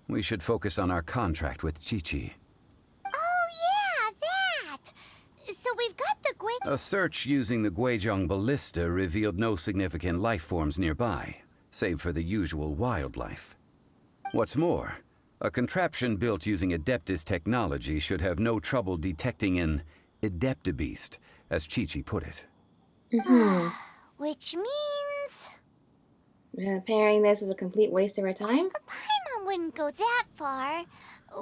We should focus on our contract with Chi-Chi. Oh, yeah, that! So we've got the A search using the Guizhong ballista revealed no significant life forms nearby, save for the usual wildlife. What's more, A contraption built using Adeptus technology should have no trouble detecting an Adeptibeast, as Chi-Chi put it. Which means... Repairing this was a complete waste of our time? Paimon wouldn't go that far.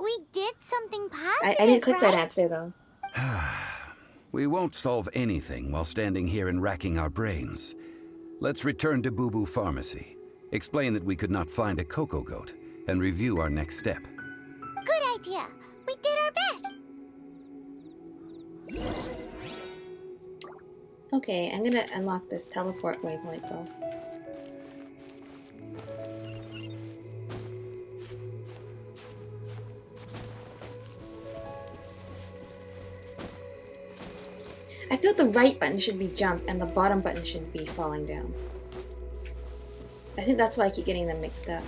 We did something positive, I didn't click that right? answer, though. We won't solve anything while standing here and racking our brains. Let's return to Boo Boo Pharmacy, explain that we could not find a Cocogoat, and review our next step. Good idea. We did our best. Okay, I'm gonna unlock this teleport waypoint, though. I feel the right button should be jump and the bottom button should be falling down. I think that's why I keep getting them mixed up.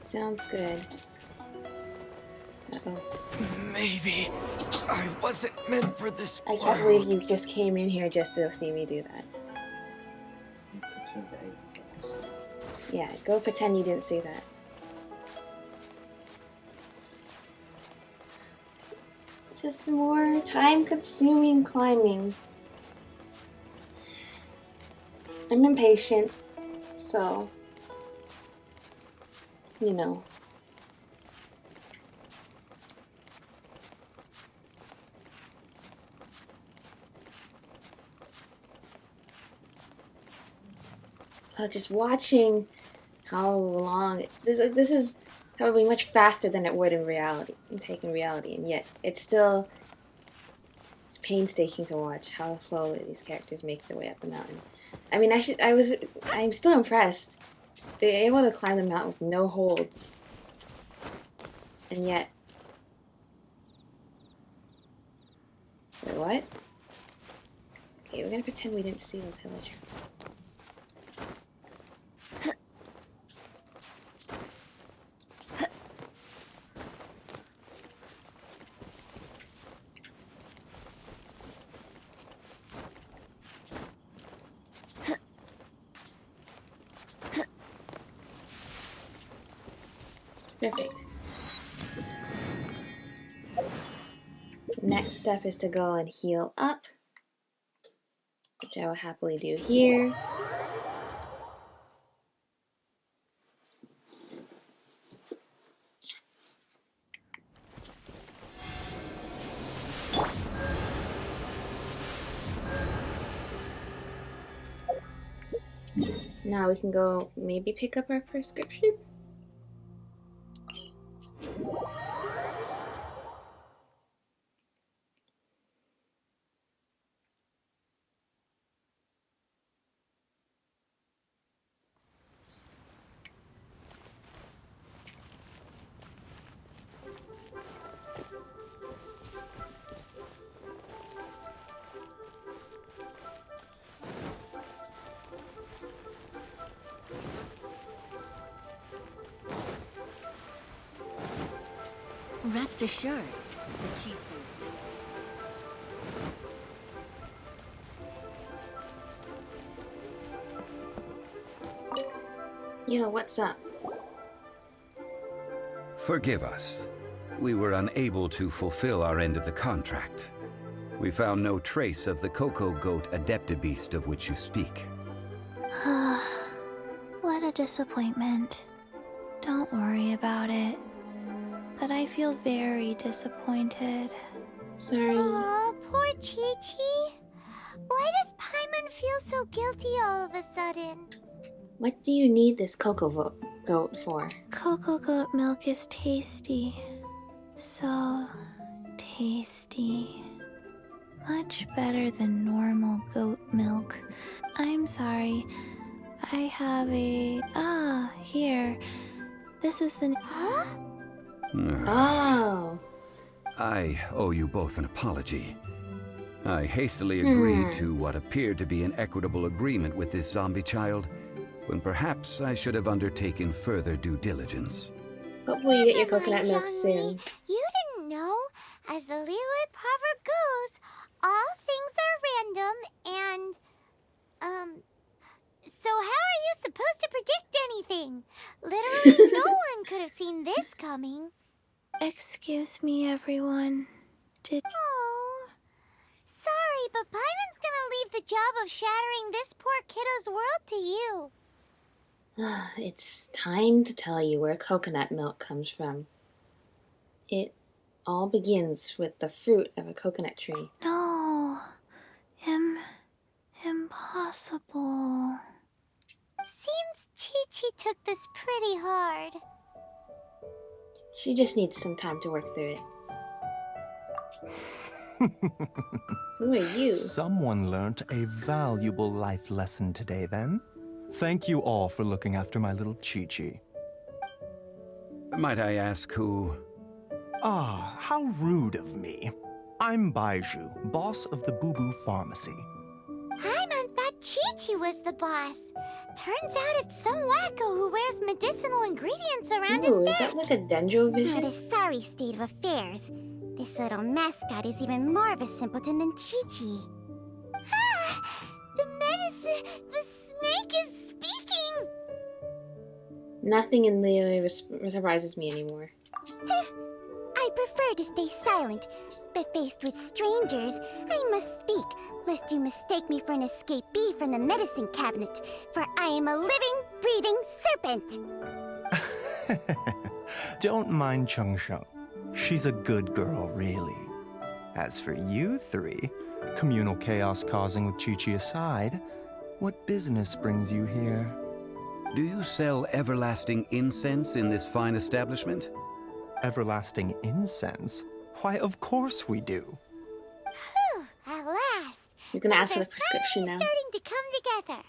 Sounds good. Uh-oh. Maybe I wasn't meant for this I world. can't believe you just came in here just to see me do that. Yeah, go pretend you didn't see that. It's just more time-consuming climbing. I'm impatient, so, you know. Just watching how long this is probably much faster than it would in reality, and yet it's painstaking to watch how slowly these characters make their way up the mountain. I mean, I'm still impressed. They're able to climb the mountain with no holds, and yet, wait, what? Okay, we're gonna pretend we didn't see those villagers. Perfect. Next step is to go and heal up, which I will happily do here. Now we can go maybe pick up our prescription. Rest assured, the Chisus. Yo, what's up? Forgive us. We were unable to fulfill our end of the contract. We found no trace of the Cocogoat Adeptibeast of which you speak. What a disappointment. Don't worry about it. But I feel very disappointed. Sorry. Aw, poor Chi-Chi. Why does Paimon feel so guilty all of a sudden? What do you need this Cocogoat for? Cocogoat milk is tasty. So tasty. Much better than normal goat milk. I'm sorry. I have a... here. This is the... Huh? Oh. I owe you both an apology. I hastily agreed to what appeared to be an equitable agreement with this zombie child, when perhaps I should have undertaken further due diligence. Hopefully you get your Never coconut mind, milk Zhongli. soon. You didn't know? As the Liyue proverb goes, all things are random and, so how are you supposed to predict anything? Literally no one could have seen this coming. Excuse me, everyone. Oh, sorry, but Paimon's gonna leave the job of shattering this poor kiddo's world to you. It's time to tell you where coconut milk comes from. It all begins with the fruit of a coconut tree. No. Impossible. Seems Chi-Chi took this pretty hard. She just needs some time to work through it. Who are you? Someone learned a valuable life lesson today, then. Thank you all for looking after my little Chi-Chi. Might I ask who? Ah, how rude of me. I'm Baiju, boss of the Boo Boo Pharmacy. Paimon thought Chi-Chi was the boss. Turns out it's some wacko who wears medicinal ingredients around Ooh, his is neck. that like a dendro vision? What a sorry state of affairs. This little mascot is even more of a simpleton than Chi-Chi. Ah! The medicine! The snake is speaking! Nothing in Liyue surprises me anymore. I prefer to stay silent, but faced with strangers, I must speak, lest you mistake me for an escapee from the medicine cabinet, for I am a living, breathing serpent! Don't mind Chung Sheng. She's a good girl, really. As for you three, communal chaos causing with Chi-Chi aside, what business brings you here? Do you sell everlasting incense in this fine establishment? Everlasting incense? Why, of course we do. Whew, at last! He's gonna ask for Things the are prescription finally now. starting to come together.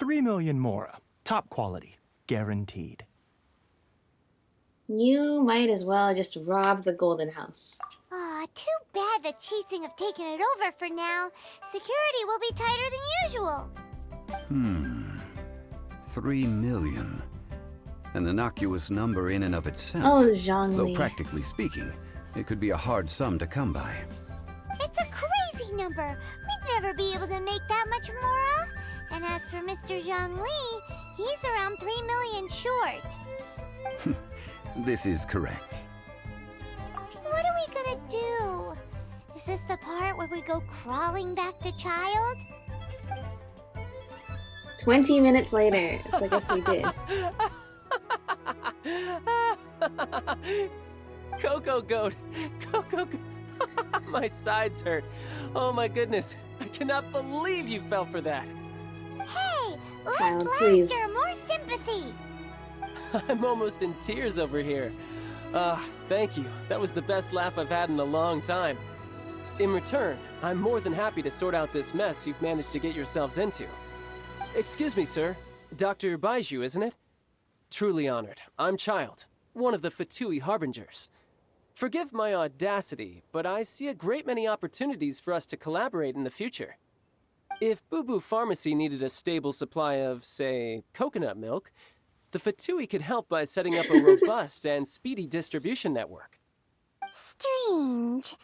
3 million mora. Top quality. Guaranteed. You might as well just rob the golden house. Aw, too bad the Chising have taken it over for now. Security will be tighter than usual. 3 million. An innocuous number in and of itself. Oh, Zhongli. Though practically speaking, it could be a hard sum to come by. It's a crazy number. We'd never be able to make that much more. And as for Mr. Zhongli, he's around 3 million short. This is correct. What are we gonna do? Is this the part where we go crawling back to Childe? 20 minutes later. So I guess we did. Cocogoat! Cocogoat! My sides hurt. Oh my goodness. I cannot believe you fell for that. Hey, less Child, laughter, please. more sympathy. I'm almost in tears over here. Thank you. That was the best laugh I've had in a long time. In return, I'm more than happy to sort out this mess you've managed to get yourselves into. Excuse me, sir. Dr. Baiju, isn't it? Truly honored. I'm Childe, one of the Fatui Harbingers. Forgive my audacity, but I see a great many opportunities for us to collaborate in the future. If Boo Boo Pharmacy needed a stable supply of, say, coconut milk, the Fatui could help by setting up a robust and speedy distribution network. Strange.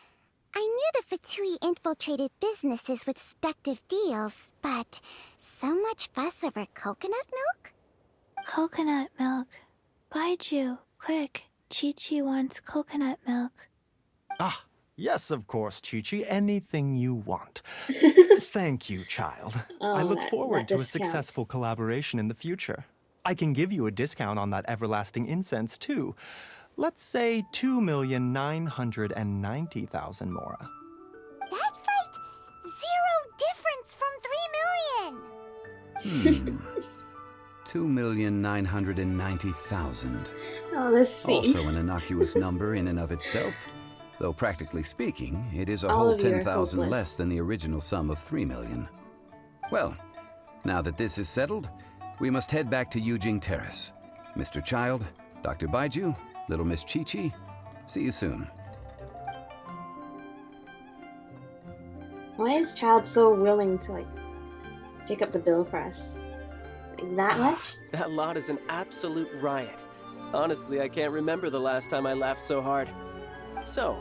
I knew the Fatui infiltrated businesses with seductive deals, but so much fuss over coconut milk? Coconut milk. Baiju, quick. Chi-Chi wants coconut milk. Ah, yes, of course, Chi-Chi. Anything you want. Thank you, child. Oh, I look that forward to a discount. successful collaboration in the future. I can give you a discount on that everlasting incense, too. Let's say 2,990,000 mora. That's like 0 difference from 3 million. 2,990,000. Oh, this scene. Also an innocuous number in and of itself. Though practically speaking, it is a All whole of you are 10,000 hopeless. less than the original sum of 3 million. Well, now that this is settled, we must head back to Yujing Terrace. Mr. Childe, Dr. Baiju, little Miss Chi-Chi, see you soon. Why is Childe so willing to, like, pick up the bill for us? Like, that much? That lot is an absolute riot. Honestly, I can't remember the last time I laughed so hard. So,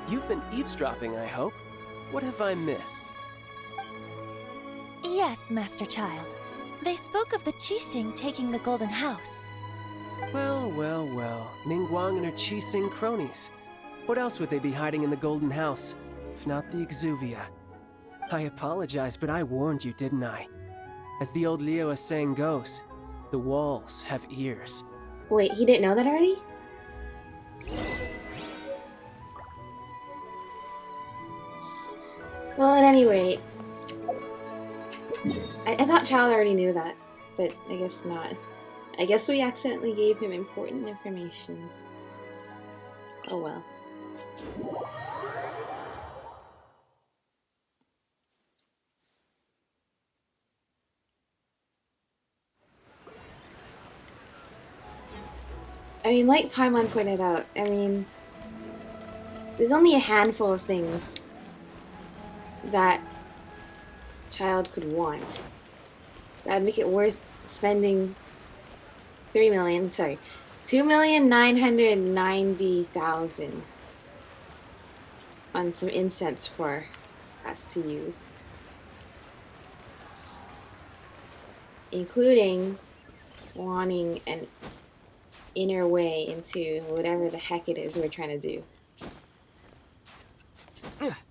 you've been eavesdropping, I hope? What have I missed? Yes, Master Childe. They spoke of the Qixing taking the Golden House. Well, well, well. Ningguang and her Qixing cronies. What else would they be hiding in the Golden House, if not the Exuvia? I apologize, but I warned you, didn't I? As the old Liyue saying goes, the walls have ears. Wait, he didn't know that already? Well, at any rate, I thought Childe already knew that, but I guess not. I guess we accidentally gave him important information. Oh well. I mean, like Paimon pointed out, I mean, there's only a handful of things that Childe could want that would make it worth spending 2,990,000 on some incense for us to use, including wanting an inner way into whatever the heck it is we're trying to do.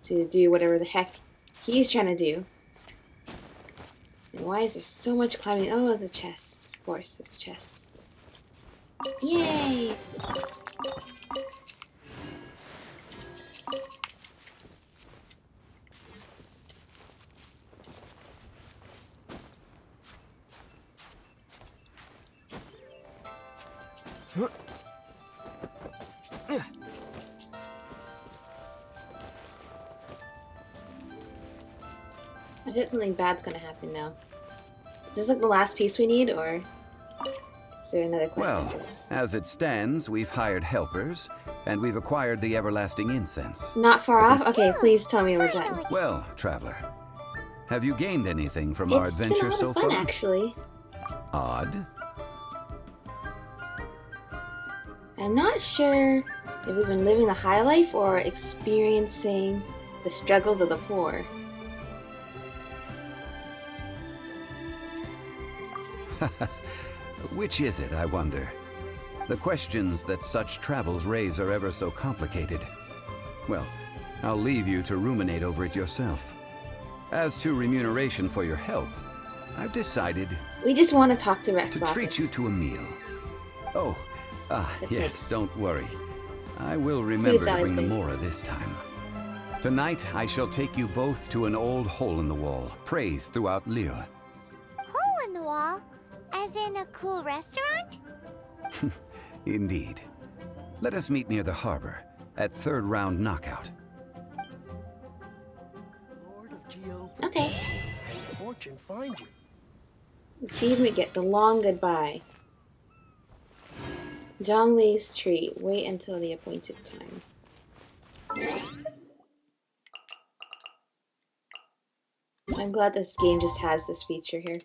To do whatever the heck he's trying to do. And why is there so much climbing? Oh, the chest. Of course, there's a chest. Yay! I bet something bad's gonna happen now. Is this like the last piece we need, or is there another quest after this? As it stands, we've hired helpers, and we've acquired the everlasting incense. Not far off? Okay, please tell me we're done. Well, traveler, have you gained anything from our adventure so far? It's been a lot of fun, actually. Odd. I'm not sure if we've been living the high life or experiencing the struggles of the poor. Which is it, I wonder? The questions that such travels raise are ever so complicated. Well, I'll leave you to ruminate over it yourself. As to remuneration for your help, I've decided... We just want to talk to Rex's office. treat you to a meal. Oh, yes, don't worry. I will remember to bring the Mora this time. Tonight, I shall take you both to an old hole-in-the-wall, praised throughout Liyue. Hole in the wall? As in a cool restaurant? Indeed. Let us meet near the harbor, at third round knockout. Okay. Fortune find you. Achievement get the long goodbye. Zhongli's treat. Wait until the appointed time. I'm glad this game just has this feature here.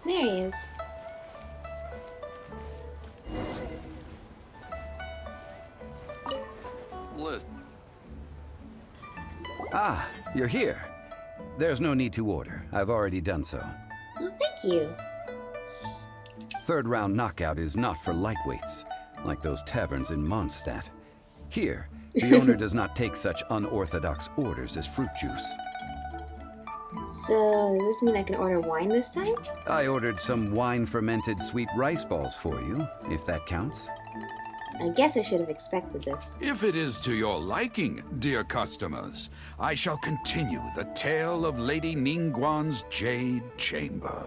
There he is. Ah, you're here. There's no need to order. I've already done so. Oh, thank you. Third round knockout is not for lightweights, like those taverns in Mondstadt. Here, the owner does not take such unorthodox orders as fruit juice. So, does this mean I can order wine this time? I ordered some wine-fermented sweet rice balls for you, if that counts. I guess I should have expected this. If it is to your liking, dear customers, I shall continue the tale of Lady Ningguang's Jade Chamber.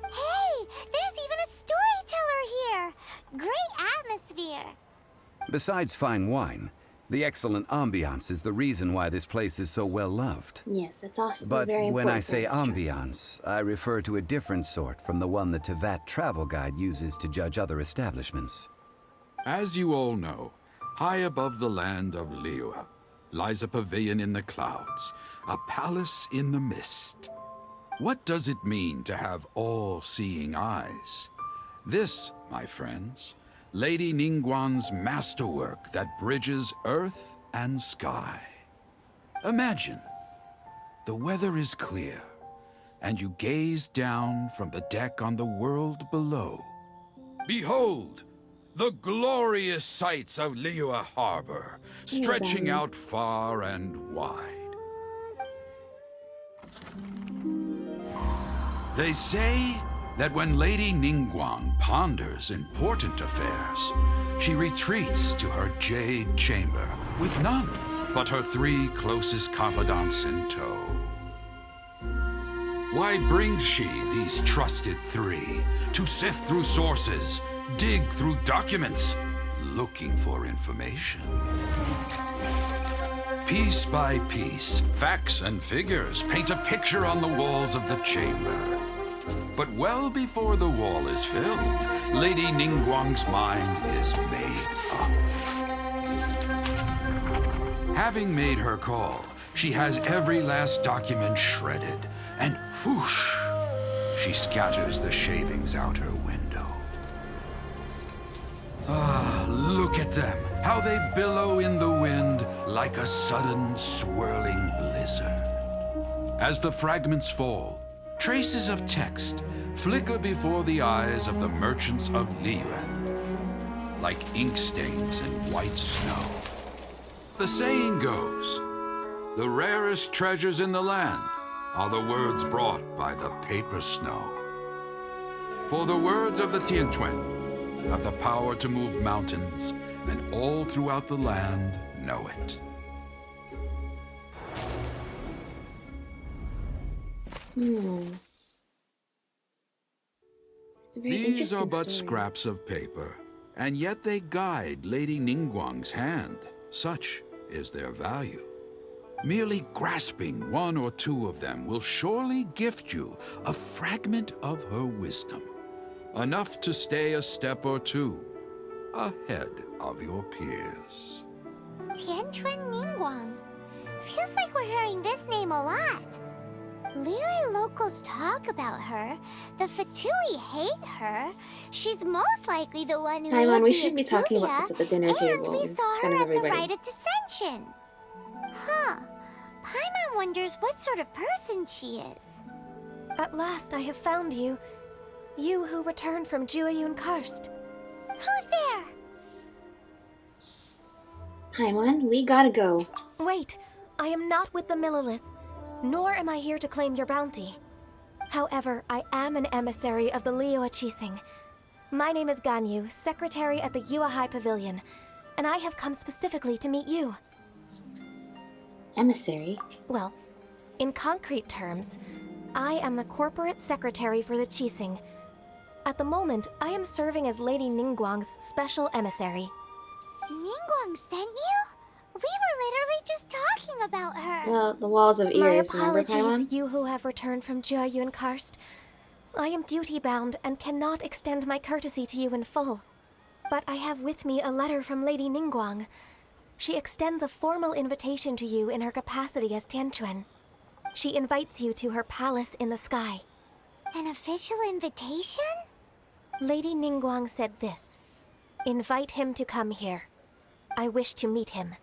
Hey, there's even a storyteller here! Great atmosphere! Besides fine wine, the excellent ambiance is the reason why this place is so well loved. Yes, that's also But very important. when I say for restaurant. ambiance, I refer to a different sort from the one the Tevat travel guide uses to judge other establishments. As you all know, high above the land of Liyue lies a pavilion in the clouds, a palace in the mist. What does it mean to have all-seeing eyes? This, my friends, Lady Ningguang's masterwork that bridges earth and sky. Imagine, the weather is clear, and you gaze down from the deck on the world below. Behold, the glorious sights of Liyue Harbor, stretching out far and wide. They say that when Lady Ningguang ponders important affairs, she retreats to her jade chamber with none but her 3 closest confidants in tow. Why brings she these trusted 3 to sift through sources, dig through documents, looking for information? Piece by piece, facts and figures paint a picture on the walls of the chamber. But well before the wall is filled, Lady Ningguang's mind is made up. Having made her call, she has every last document shredded, and whoosh, she scatters the shavings out her window. Ah, look at them, how they billow in the wind like a sudden swirling blizzard. As the fragments fall, traces of text flicker before the eyes of the merchants of Liyue, like ink stains in white snow. The saying goes, the rarest treasures in the land are the words brought by the paper snow. For the words of the Tianquan have the power to move mountains, and all throughout the land know it. These are but scraps of paper, and yet they guide Lady Ningguang's hand. Such is their value. Merely grasping 1 or 2 of them will surely gift you a fragment of her wisdom, enough to stay a step or 2 ahead of your peers. Tianquan Ningguang. Feels like we're hearing this name a lot. Liyue locals talk about her. The Fatui hate her. She's most likely the one who Paimon, made we the should be talking about this at the dinner table and we in saw front her of at the everybody. rite of dissension. Huh. Paimon wonders what sort of person she is. At last I have found you. You who returned from Jueyun Karst. Who's there? Paimon, we gotta go. Wait, I am not with the Millelith, nor am I here to claim your bounty. However, I am an emissary of the Liyue Chising. My name is Ganyu, secretary at the Yuehai Pavilion, and I have come specifically to meet you. Emissary? Well, in concrete terms, I am the corporate secretary for the Chising. At the moment, I am serving as Lady Ningguang's special emissary. Ningguang sent you? We were literally just talking about her. Well, the walls of ears, My remember, apologies, Paimon? you who have returned from Jueyun Karst. I am duty-bound and cannot extend my courtesy to you in full. But I have with me a letter from Lady Ningguang. She extends a formal invitation to you in her capacity as Tianquan. She invites you to her palace in the sky. An official invitation? Lady Ningguang said this. Invite him to come here. I wish to meet him.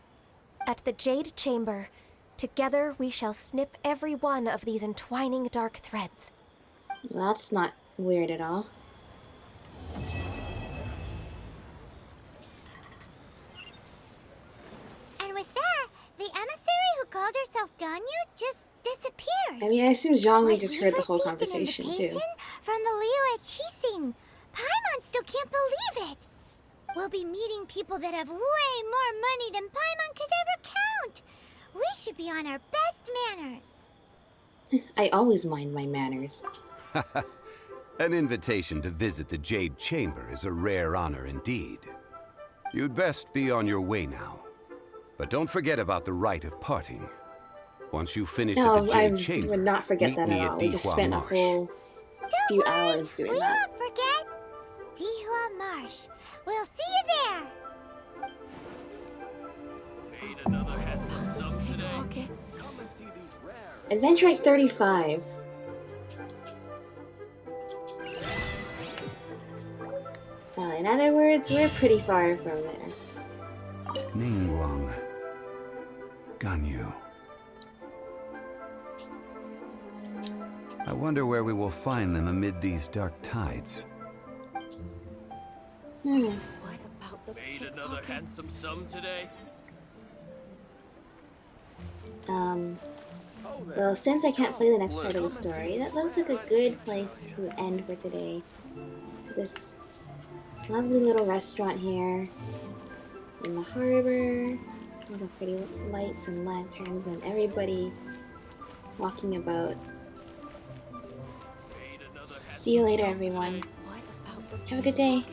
At the Jade Chamber, together we shall snip every one of these entwining dark threads. Well, that's not weird at all. And with that, the emissary who called herself Ganyu just disappeared. I mean, I assume Zhongli just heard the We've whole received an conversation, too. invitation from the Liyue Chising. Paimon still can't believe it. We'll be meeting people that have way more money than Paimon could ever count. We should be on our best manners. I always mind my manners. An invitation to visit the Jade Chamber is a rare honor indeed. You'd best be on your way now. But don't forget about the rite of parting. Once you've finished at the Jade Chamber, would not forget meet that me at at all. We just Dihua spent a Marsh. whole few hours doing We that. won't forget. Dihua Marsh. We'll see you there. Made another handsome sum today. Pockets. Come and see these rare. Adventure Act 35. In other words, we're pretty far from there. Ningguang. Ganyu. I wonder where we will find them amid these dark tides. What about the Made another handsome sum today. Well, since I can't play the next part of the story, that looks like a good place to end for today. This lovely little restaurant here in the harbor, all the pretty lights and lanterns and everybody walking about. See you later, everyone. Have a good day.